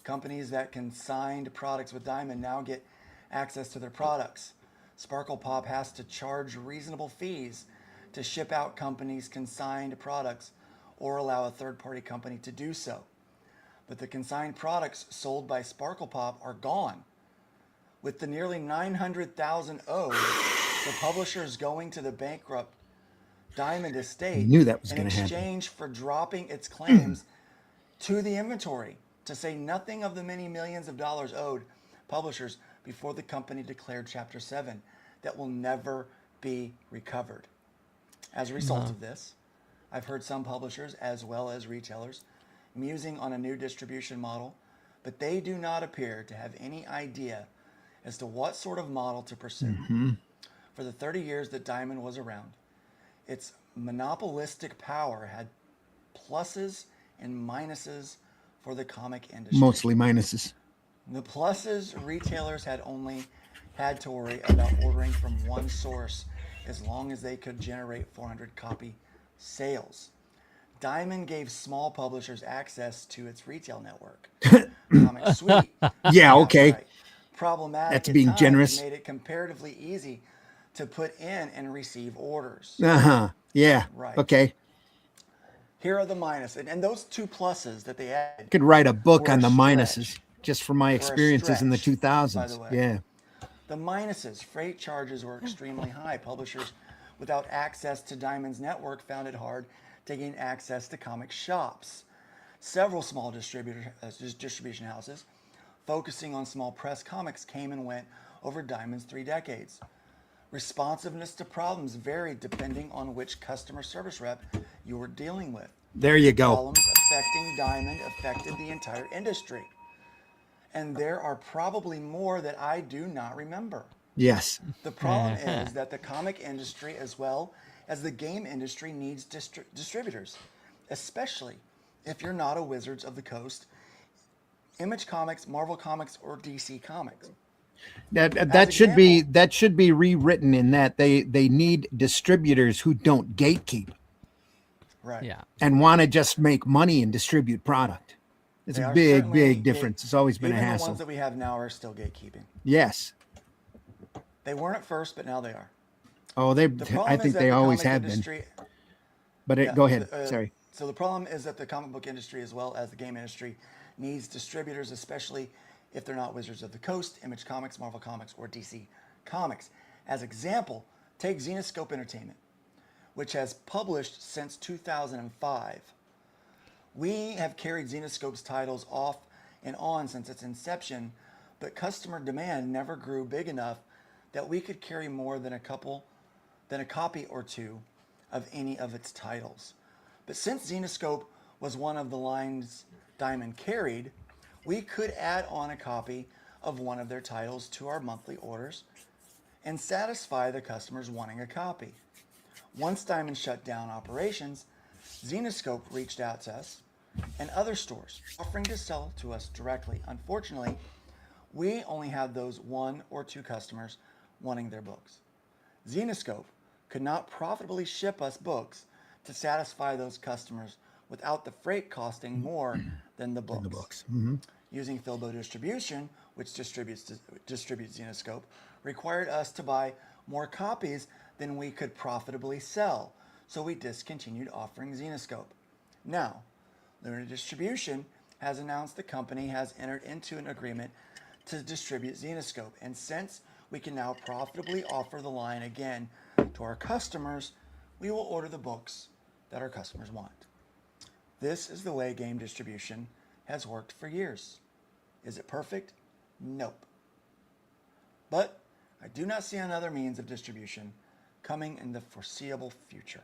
Companies that consigned products with Diamond now get access to their products. Sparkle Pop has to charge reasonable fees to ship out companies' consigned products or allow a third-party company to do so. But the consigned products sold by Sparkle Pop are gone. With the nearly $900,000 owed, the publisher is going to the bankrupt Diamond estate Knew that was in gonna happen. exchange for dropping its claims to the inventory, to say nothing of the many millions of dollars owed publishers before the company declared Chapter 7 that will never be recovered. As a result of this, I've heard some publishers as well as retailers musing on a new distribution model, but they do not appear to have any idea as to what sort of model to pursue. For the 30 years that Diamond was around, its monopolistic power had pluses and minuses for the comic industry. Mostly minuses. The pluses, retailers had only had to worry about ordering from one source as long as they could generate 400 copy sales. Diamond gave small publishers access to its retail network. Comic Suite. Yeah, That's okay. right. Problematic That's at being times generous. made it comparatively easy to put in and receive orders. Uh-huh. Yeah. Right. Okay. Here are the minuses. And those two pluses that they added. Could write a book were on the stretch. minuses just from my Were a experiences in the stretch, by 2000s. the way. Yeah. The minuses, freight charges were extremely high. Publishers without access to Diamond's network found it hard to gain access to comic shops. Several small distribution houses focusing on small press comics came and went over Diamond's 3 decades. Responsiveness to problems varied depending on which customer service rep you were dealing with. There you go. Problems affecting Diamond affected the entire industry. And there are probably more that I do not remember. Yes. The problem is that the comic industry, as well as the game industry, needs distributors, especially if you're not a Wizards of the Coast, Image Comics, Marvel Comics, or DC Comics. That should be rewritten in that they need distributors who don't gatekeep. Right. Yeah. And want to just make money and distribute product. It's They a are big, certainly big difference. It's always been a even hassle. the ones that we have now are still gatekeeping. Yes. They weren't at first, but now they are. Oh, The I problem think is that they the always comic have industry, been. But go ahead. Sorry. So the problem is that the comic book industry, as well as the game industry, needs distributors, especially if they're not Wizards of the Coast, Image Comics, Marvel Comics, or DC Comics. As example, take Zenescope Entertainment, which has published since 2005. We have carried Zenescope's titles off and on since its inception, but customer demand never grew big enough that we could carry more than a copy or two of any of its titles. But since Zenescope was one of the lines Diamond carried, we could add on a copy of one of their titles to our monthly orders and satisfy the customers wanting a copy. Once Diamond shut down operations, Zenescope reached out to us and other stores offering to sell to us directly. Unfortunately, we only had those 1 or 2 customers wanting their books. Zenescope could not profitably ship us books to satisfy those customers without the freight costing more than the books. Mm-hmm. Using Philbo Distribution, which distributes Zenescope, required us to buy more copies than we could profitably sell, so we discontinued offering Zenescope. Now, Luna Distribution has announced the company has entered into an agreement to distribute Zenescope, and since we can now profitably offer the line again to our customers, we will order the books that our customers want. This is the way game distribution has worked for years. Is it perfect? Nope. But I do not see another means of distribution coming in the foreseeable future.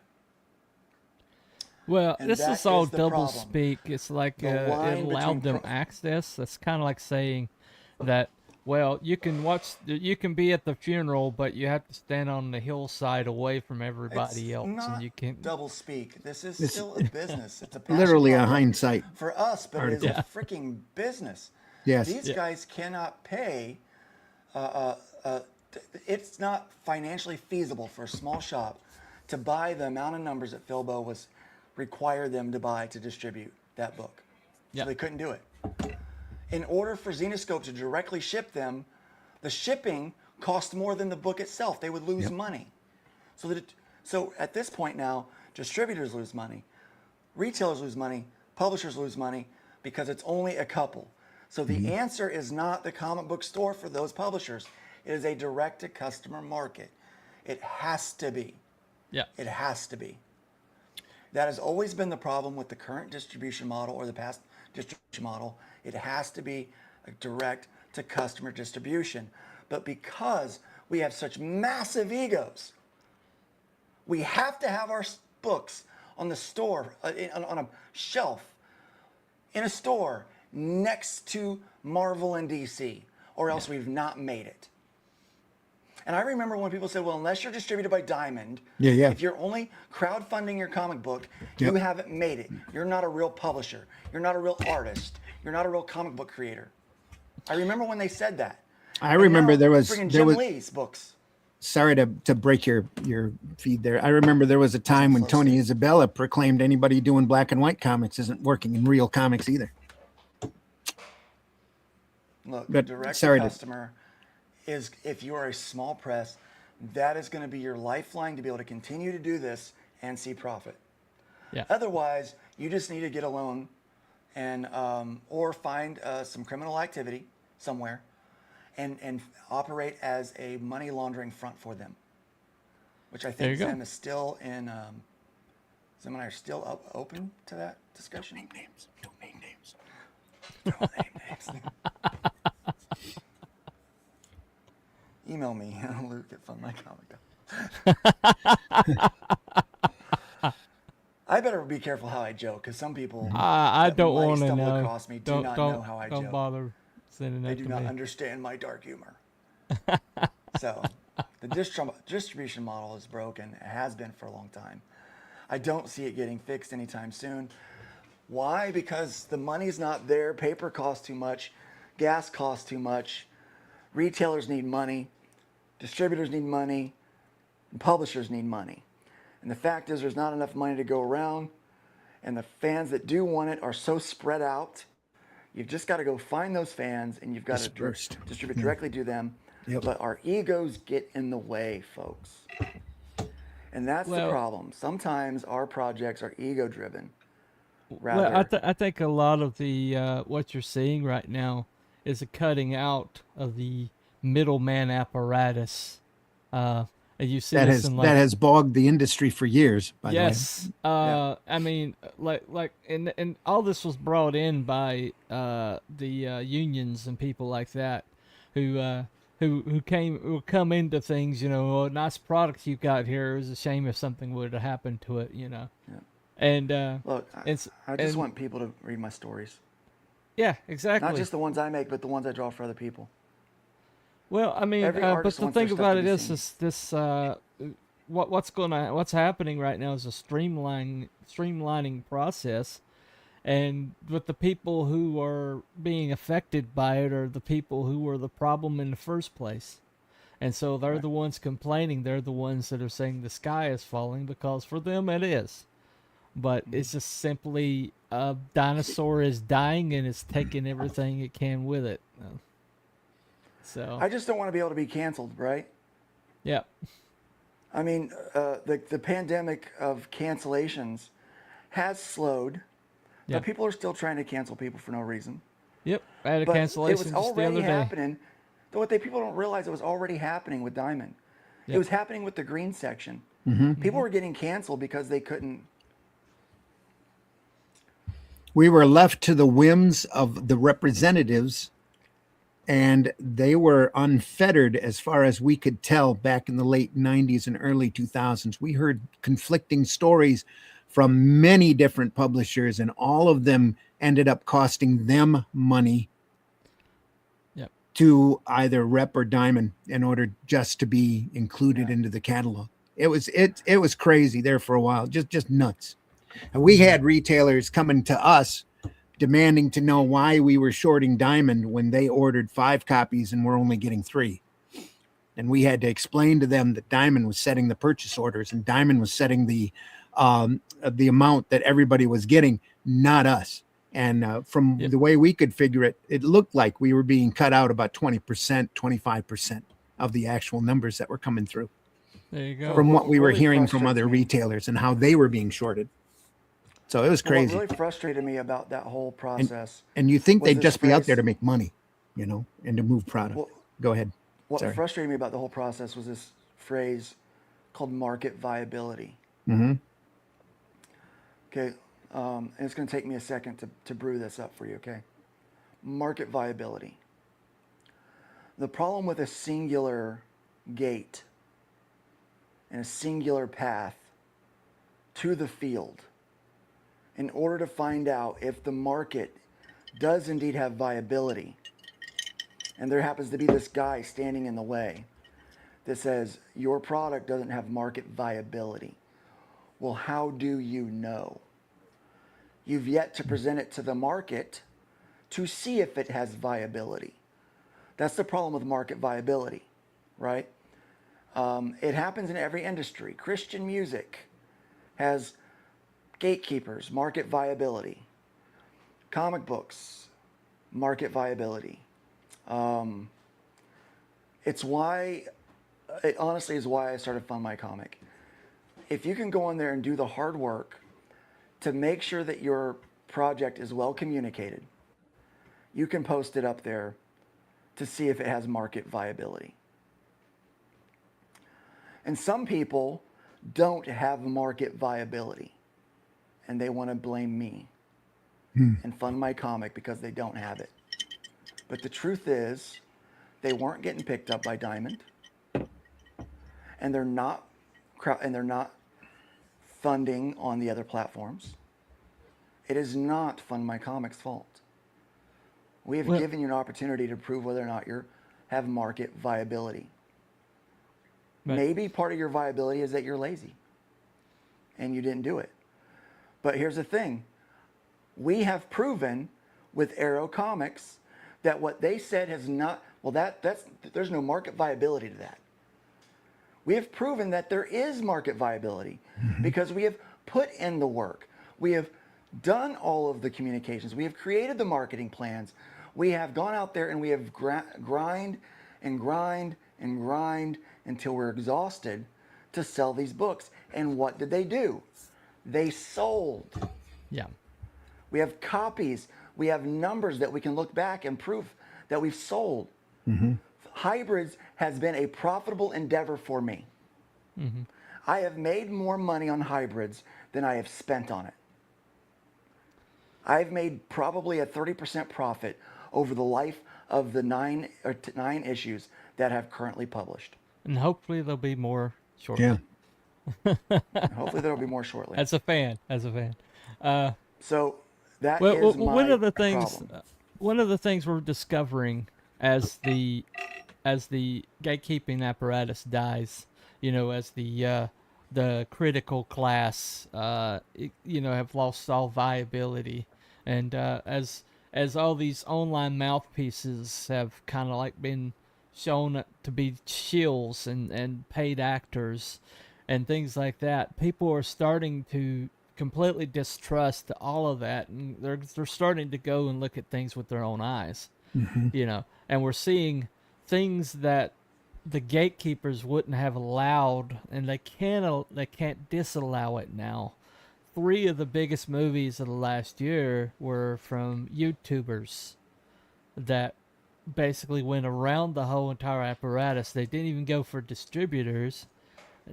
Well, And this that is all is the double problem. speak. It's like The it line allowed between them access. That's kind of like saying that, well, you can be at the funeral, but you have to stand on the hillside away from everybody else, Not and you can't. double speak. This is It's still a business. It's a passion literally a project hindsight for us, but it is article. a freaking business. Yes. These Yeah. guys cannot pay. It's not financially feasible for a small shop to buy the amount of numbers that Philbo was required them to buy to distribute that book. Yeah. So they couldn't do it. In order for Zenescope to directly ship them, the shipping cost more than the book itself. They would lose money. So at this point now, distributors lose money, retailers lose money, publishers lose money because it's only a couple. So the answer is not the comic book store for those publishers. It is a direct-to-customer market. It has to be. Yeah. It has to be. That has always been the problem with the current distribution model or the past distribution model. It has to be a direct-to-customer distribution. But because we have such massive egos, we have to have our books on the store, on a shelf, in a store next to Marvel and DC, or else we've not made it. And I remember when people said, well, unless you're distributed by Diamond, if you're only crowdfunding your comic book, you haven't made it. You're not a real publisher. You're not a real artist. You're not a real comic book creator. I remember when they said that. I remember there was Jim Lee's books. Sorry to break your feed there. I remember there was a time when Tony Isabella proclaimed anybody doing black and white comics isn't working in real comics either. Look, But direct sorry to to- customer is, if you are a small press, that is going to be your lifeline to be able to continue to do this and see profit. Yeah. Otherwise, you just need to get a loan and or find some criminal activity somewhere and operate as a money laundering front for them, which I There you think go. Zim is still in. Zim and I are still open to that discussion. Don't name names. Don't name names. Don't name names. Email me, Luke at FunMyComic. I better be careful how I joke, because some people I that don't might want to stumble know. across me do Don't not don't know how I don't joke. bother sending They that do to not me. understand my dark humor. So the distribution model is broken. It has been for a long time. I don't see it getting fixed anytime soon. Why? Because the money's not there. Paper costs too much. Gas costs too much. Retailers need money, distributors need money, and publishers need money. And the fact is there's not enough money to go around, and the fans that do want it are so spread out. You've just got to go find those fans, and you've got Dispersed. to distribute directly to them. Yep. But our egos get in the way, folks. And that's the problem. Sometimes our projects are ego-driven. Well, I think a lot of the what you're seeing right now is a cutting out of the middleman apparatus. And you see That this has in, like, that has bogged the industry for years. By yes. the way. I mean, and all this was brought in by the unions and people like that, who come into things. You know, oh, nice product you got here. It was a shame if something would have happened to it. You know. Yeah. And look, I just want people to read my stories. Yeah, exactly. Not just the ones I make, but the ones I draw for other people. Well, I mean, Every but artist the wants their thing stuff about to it be is seen. what's happening right now is a streamlining process, and with the people who are being affected by it are the people who were the problem in the first place. And so they're the ones complaining. They're the ones that are saying the sky is falling, because for them it is. But it's just simply a dinosaur is dying and it's taking everything it can with it. So I just don't want to be able to be canceled, right? Yeah. I mean, the pandemic of cancellations has slowed, Yeah. but people are still trying to cancel people for no reason. Yep. I had a But cancellation it was just the already other day. happening. Though people don't realize it was already happening with Diamond. It Yep. was happening with the green section. Mhm. People were getting canceled because they couldn't. We were left to the whims of the representatives, and they were unfettered as far as we could tell back in the late 90s and early 2000s. We heard conflicting stories from many different publishers, and all of them ended up costing them money Yep. to either Rep or Diamond in order just to be included into the catalog. It was crazy there for a while, just nuts. And we had retailers coming to us demanding to know why we were shorting Diamond when they ordered 5 copies and we're only getting 3. And we had to explain to them that Diamond was setting the purchase orders and Diamond was setting the amount that everybody was getting, not us. And from the way we could figure it, it looked like we were being cut out about 20%, 25% of the actual numbers that were coming through. There you go. From what we were really hearing from frustrates other me. retailers and how they were being shorted. So it was Well, crazy. what really frustrated me about that whole process. And you think was they'd this just be out there phrase- to make money, you know, and to move product. Well, Go ahead. What Sorry. frustrated me about the whole process was this phrase called market viability. Mm-hmm. Okay, and it's going to take me a second to brew this up for you, okay? Market viability. The problem with a singular gate and a singular path to the field, in order to find out if the market does indeed have viability, and there happens to be this guy standing in the way that says your product doesn't have market viability. Well, how do you know? You've yet to present it to the market to see if it has viability. That's the problem with market viability, right? It happens in every industry. Christian music has gatekeepers, market viability. Comic books, market viability. It honestly is why I started Fund My Comic. If you can go in there and do the hard work to make sure that your project is well communicated, you can post it up there to see if it has market viability. And some people don't have market viability, and they want to blame me and Fund My Comic because they don't have it. But the truth is, they weren't getting picked up by Diamond, and they're not funding on the other platforms. It is not Fund My Comic's fault. We have given you an opportunity to prove whether or not you have market viability. Right. Maybe part of your viability is that you're lazy and you didn't do it. But here's the thing. We have proven with Arrow Comics that what they said has not, well, there's no market viability to that. We have proven that there is market viability because we have put in the work. We have done all of the communications. We have created the marketing plans. We have gone out there and we have grind and grind and grind until we're exhausted to sell these books. And what did they do? They sold. Yeah. We have copies. We have numbers that we can look back and prove that we've sold. Hybrids has been a profitable endeavor for me. I have made more money on hybrids than I have spent on it. I've made probably a 30% profit over the life of the nine issues that have currently published. And hopefully there'll be more shortly. Yeah. Hopefully there'll be more shortly. As a fan. So that well, is my one of the things. problem. One of the things we're discovering as the gatekeeping apparatus dies, as the critical class, have lost all viability, and as all these online mouthpieces have kind of like been shown to be shills and paid actors and things like that, people are starting to completely distrust all of that, and they're starting to go and look at things with their own eyes, and we're seeing things that the gatekeepers wouldn't have allowed, and they can't disallow it now. 3 of the biggest movies of the last year were from YouTubers that basically went around the whole entire apparatus. They didn't even go for distributors,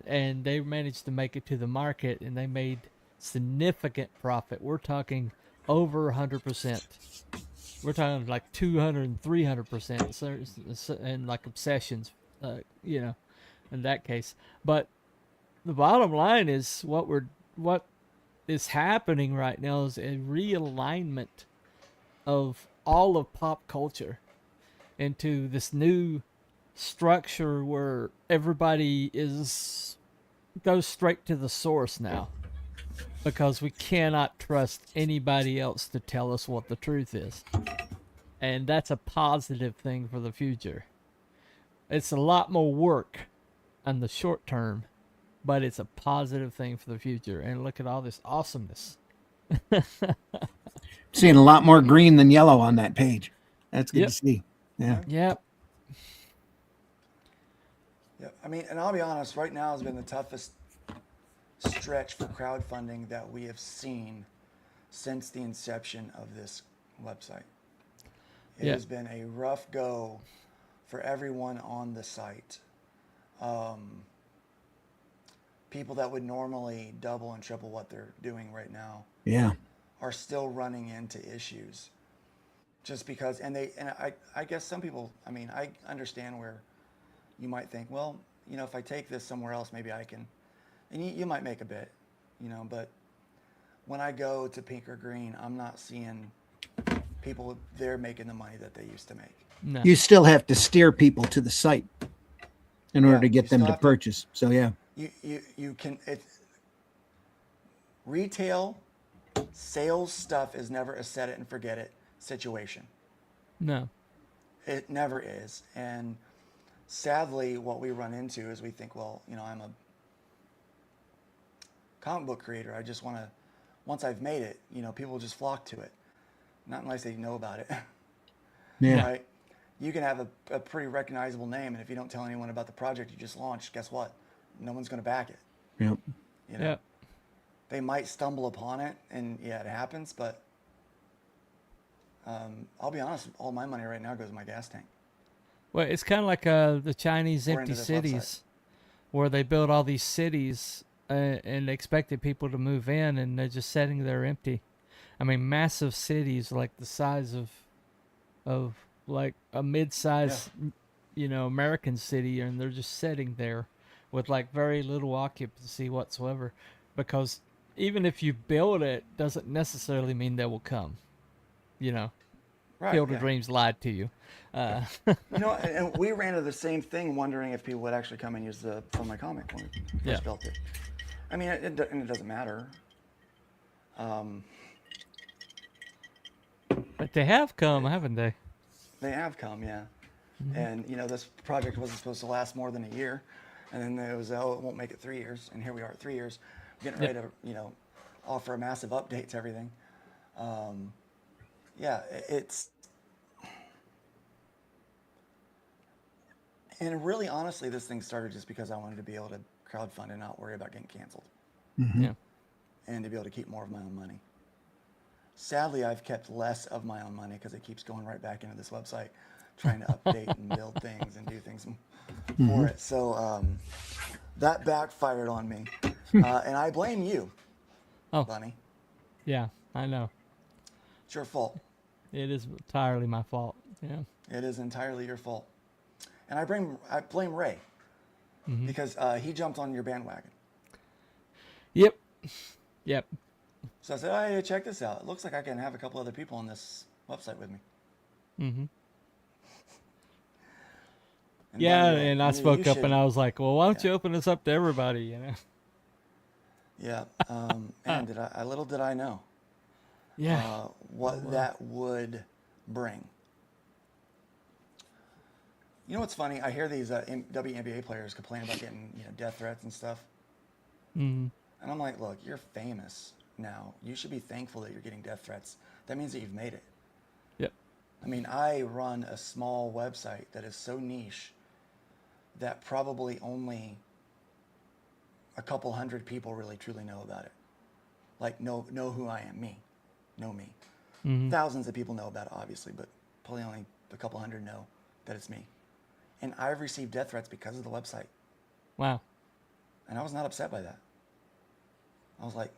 and they managed to make it to the market, and they made significant profit. We're talking over 100%. We're talking like 200 and 300%, and like Obsessions, in that case. But the bottom line is what is happening right now is a realignment of all of pop culture into this new structure where everybody goes straight to the source now, because we cannot trust anybody else to tell us what the truth is. And that's a positive thing for the future. It's a lot more work in the short term, but it's a positive thing for the future. And look at all this awesomeness. Seeing a lot more green than yellow on that page. That's good to see. Yeah. Yep. Yeah, I mean, and I'll be honest, right now has been the toughest stretch for crowdfunding that we have seen since the inception of this website. It has been a rough go for everyone on the site. People that would normally double and triple what they're doing right now are still running into issues. Just because, I guess some people, I mean, I understand where you might think, well, if I take this somewhere else, maybe I can, and you might make a bit, but when I go to Pink or Green, I'm not seeing people there making the money that they used to make. No. You still have to steer people to the site in order to get them to purchase. So yeah. You can, retail sales stuff is never a set it and forget it situation. No. It never is. And sadly, what we run into is we think, well, I'm a comic book creator. I just want to, once I've made it, people just flock to it. Not unless they know about it. Yeah. Right? You can have a pretty recognizable name, and if you don't tell anyone about the project you just launched, guess what? No one's going to back it. Yep. Yep. They might stumble upon it, and it happens, but I'll be honest, all my money right now goes in my gas tank. Well, it's kind of like the Chinese Or empty into this cities, where they build all these cities and they expected people to move in, and they're just sitting there empty. I mean, massive cities like the size of like a mid-sized, American city, and they're just sitting there with like very little occupancy whatsoever, because even if you build it, doesn't necessarily mean they will come. Right, Field of Dreams lied to you. And we ran into the same thing, wondering if people would actually come and use the From My Comic when we first built it. I mean, it doesn't matter. But they have come, haven't they? They have come, yeah. And you know, this project wasn't supposed to last more than a year, and then it was, oh, it won't make it 3 years, and here we are at 3 years, getting ready to, you know, offer a massive update to everything. Yeah, it's, and really, honestly, this thing started just because I wanted to be able to crowdfund and not worry about getting canceled, Yeah. and to be able to keep more of my own money. Sadly, I've kept less of my own money because it keeps going right back into this website, trying to update and build things and do things for it. So that backfired on me, and I blame you, Bunny. Yeah, I know. It's your fault. It is entirely my fault. Yeah. It is entirely your fault. And I blame Ray because he jumped on your bandwagon. Yep. Yep. So I said, oh, hey, check this out. It looks like I can have a couple other people on this website with me. Mm-hmm. And Yeah, Bunny, and I you spoke up should- and I was like, well, why don't you open this up to everybody, you know? Yeah. And little did I know Yeah. what that would bring. You know what's funny? I hear these WNBA players complain about getting, you know, death threats and stuff. Mm-hmm. And I'm like, look, you're famous now. You should be thankful that you're getting death threats. That means that you've made it. Yep. I mean, I run a small website that is so niche that probably only a couple hundred people really truly know about it. Like, know who I am, know me. Mhm. Thousands of people know about it, obviously, but probably only a couple hundred know that it's me. And I've received death threats because of the website. Wow. And I was not upset by that. I was like,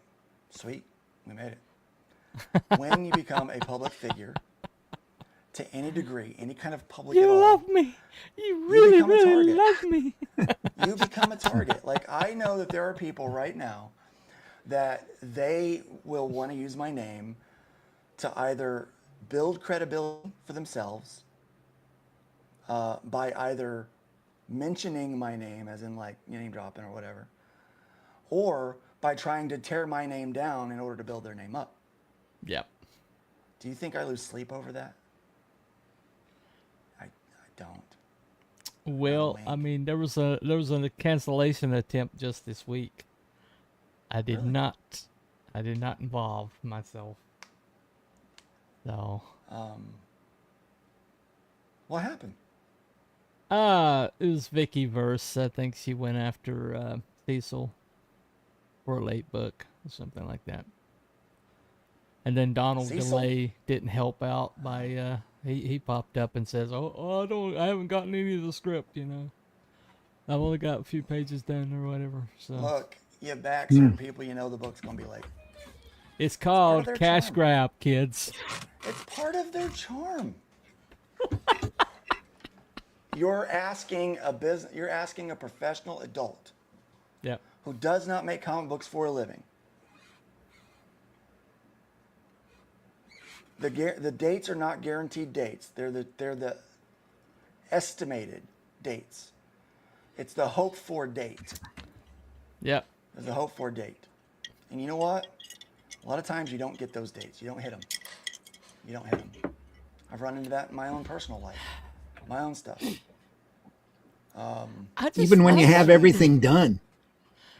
sweet, we made it. When you become a public figure, to any degree, any kind of public at You all, love me. You really, become a really target. love me. you become a target. Like, I know that there are people right now that they will want to use my name to either build credibility for themselves by either mentioning my name, as in like name dropping or whatever, or by trying to tear my name down in order to build their name up. Yep. Do you think I lose sleep over that? I don't. Well, I mean, there was a cancellation attempt just this week. I did not involve myself. So. What happened? It was Vicky Verse. I think she went after Cecil for a late book or something like that. And then Donald Cecil? DeLay didn't help out by he popped up and says, "Oh, I haven't gotten any of the script, you know. I've only got a few pages done or whatever." So Look, you back certain people, you know the book's gonna be late. it's called their Cash charm. Grab, kids. It's part of their charm. You're asking a professional adult Yep. who does not make comic books for a living. The dates are not guaranteed dates. They're the estimated dates. It's the hope for date. Yep. There's a hope for date. And you know what? A lot of times you don't get those dates. You don't hit them. You don't hit them. I've run into that in my own personal life, my own stuff. Even when you have everything done.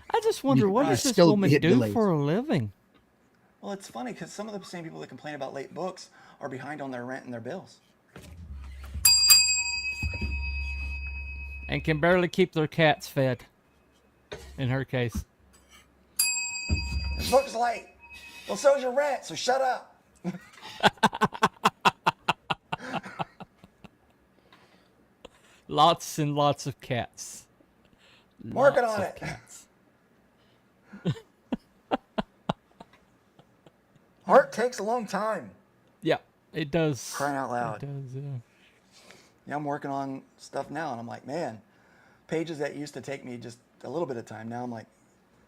I just wonder, what You're does this still woman hit do delays. for a living? Well, it's funny because some of the same people that complain about late books are behind on their rent and their bills. And can barely keep their cats fed. In her case. This book's late. Well, so's your rent, so shut up. Lots and lots of cats. Working Lots on of it. cats. Art takes a long time. Yeah, it does. Crying out loud. It does, yeah. Yeah, I'm working on stuff now, and I'm like, man, pages that used to take me just a little bit of time, now I'm like,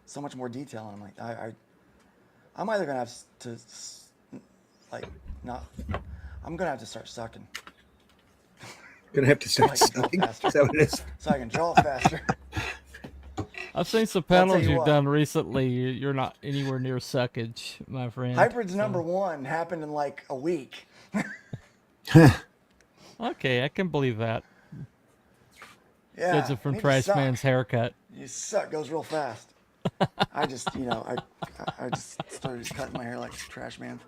so much more detail, and I'm like, I'm either gonna have to, like, not, I'm gonna have to start sucking. Gonna have to start So I can sucking. draw faster. Is that what it is? So I can draw faster. I've seen some I'll tell panels you you've what. done recently. You're not anywhere near suckage, my friend. Hybrids so- number 1 happened in like a week. Okay, I can believe that. Yeah. That's from I need to Trash suck. Man's haircut. You suck goes real fast. I just, I just started cutting my hair like Trash Man.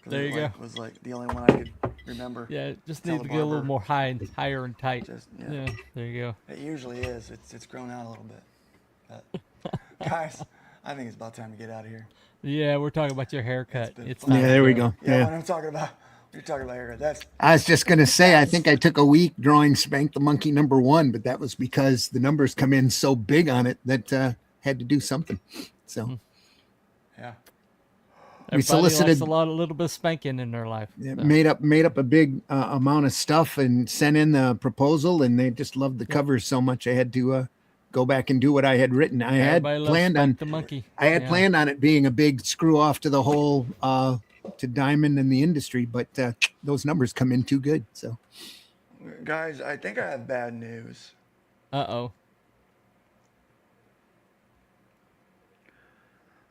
There you go. Was like the only one I could remember. Yeah, just Tell need the to get a little barber. more higher and tight. Yeah. Yeah, there you go. It usually is. It's grown out a little bit. But, guys, I think it's about time to get out of here. Yeah, we're talking about your haircut. It's fun. time Yeah, to there we go. Yeah, Yeah. when I'm talking about, you're talking about haircut. I was just going to say, I think I took a week drawing Spank the Monkey #1, but that was because the numbers come in so big on it that had to do something. So yeah, Everybody solicited- likes a little bit of spanking in their life. yeah, so. made up a big amount of stuff and sent in the proposal, and they just loved the covers so much I had to go back and do what I had written. I had Everybody loves planned Spank on the monkey. I had Yeah. planned on it being a big screw off to the whole to Diamond and the industry, but those numbers come in too good. So guys, I think I have bad news. Uh-oh.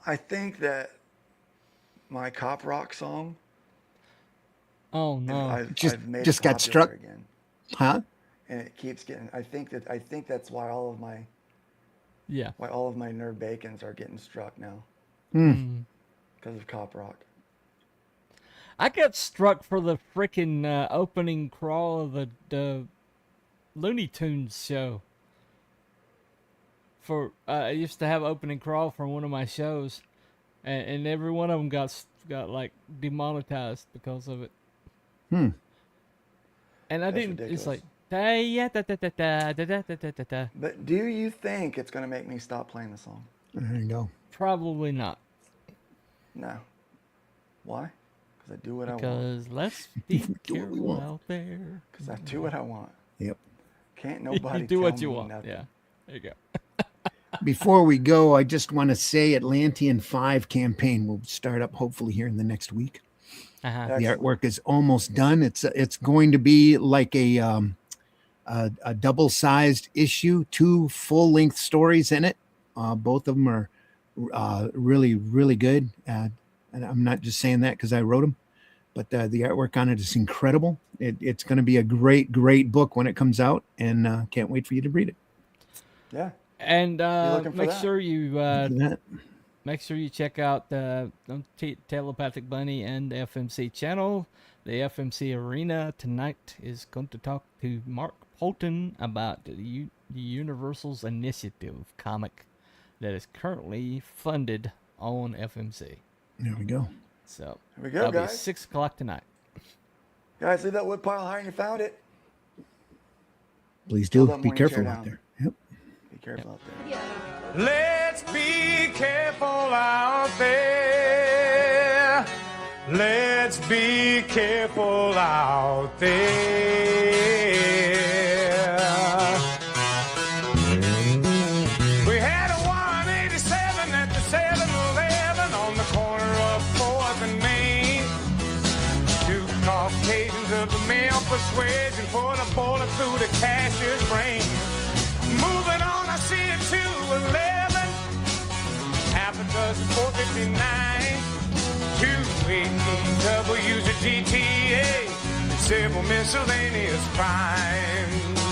I think that my Cop Rock song. Oh no! I've made it just got popular struck, again, huh? and it keeps getting. I think that's why all of my nerd bacons are getting struck now because of Cop Rock. I got struck for the freaking opening crawl of the Looney Tunes show. I used to have opening crawl for one of my shows, and every one of them got like demonetized because of it. And I That's didn't. ridiculous. It's like yeah, da da da da da da da da da. But do you think it's gonna make me stop playing the song? There you go. Probably not. No. Why? Because I do what I want. Because let's be Do what we careful want. out there. Because I do what I want. Yep. Can't nobody You do tell what you me want. nothing. Yeah. There you go. Before we go, I just want to say Atlantean 5 campaign will start up hopefully here in the next week. Uh-huh. The artwork is almost done. It's going to be like a double-sized issue, 2 full-length stories in it. Both of them are really, really good. And I'm not just saying that because I wrote them, but the artwork on it is incredible. It's going to be a great, great book when it comes out, and can't wait for you to read it. Yeah. And looking for make that? sure you That- make sure you check out the Telepathic Bunny and the FMC channel. The FMC Arena tonight is going to talk to Mark Polton about the Universal's initiative comic that is currently funded on FMC. There we go. So Here we go, that'll be guys. 6 o'clock tonight. Guys, leave that wood pile high and you found it. Please Hold do. that Be morning chair careful out down. there. Yep. Be careful out there. Let's be careful out there. Let's be careful out there. We had a 187 at the 7-Eleven on the corner of 4th and Main. 2 Caucasians of the male persuasion put a bullet through the cashier's brain. Moving on, I see a 211, half a dozen 459, 218 W's a GTA, several miscellaneous crimes.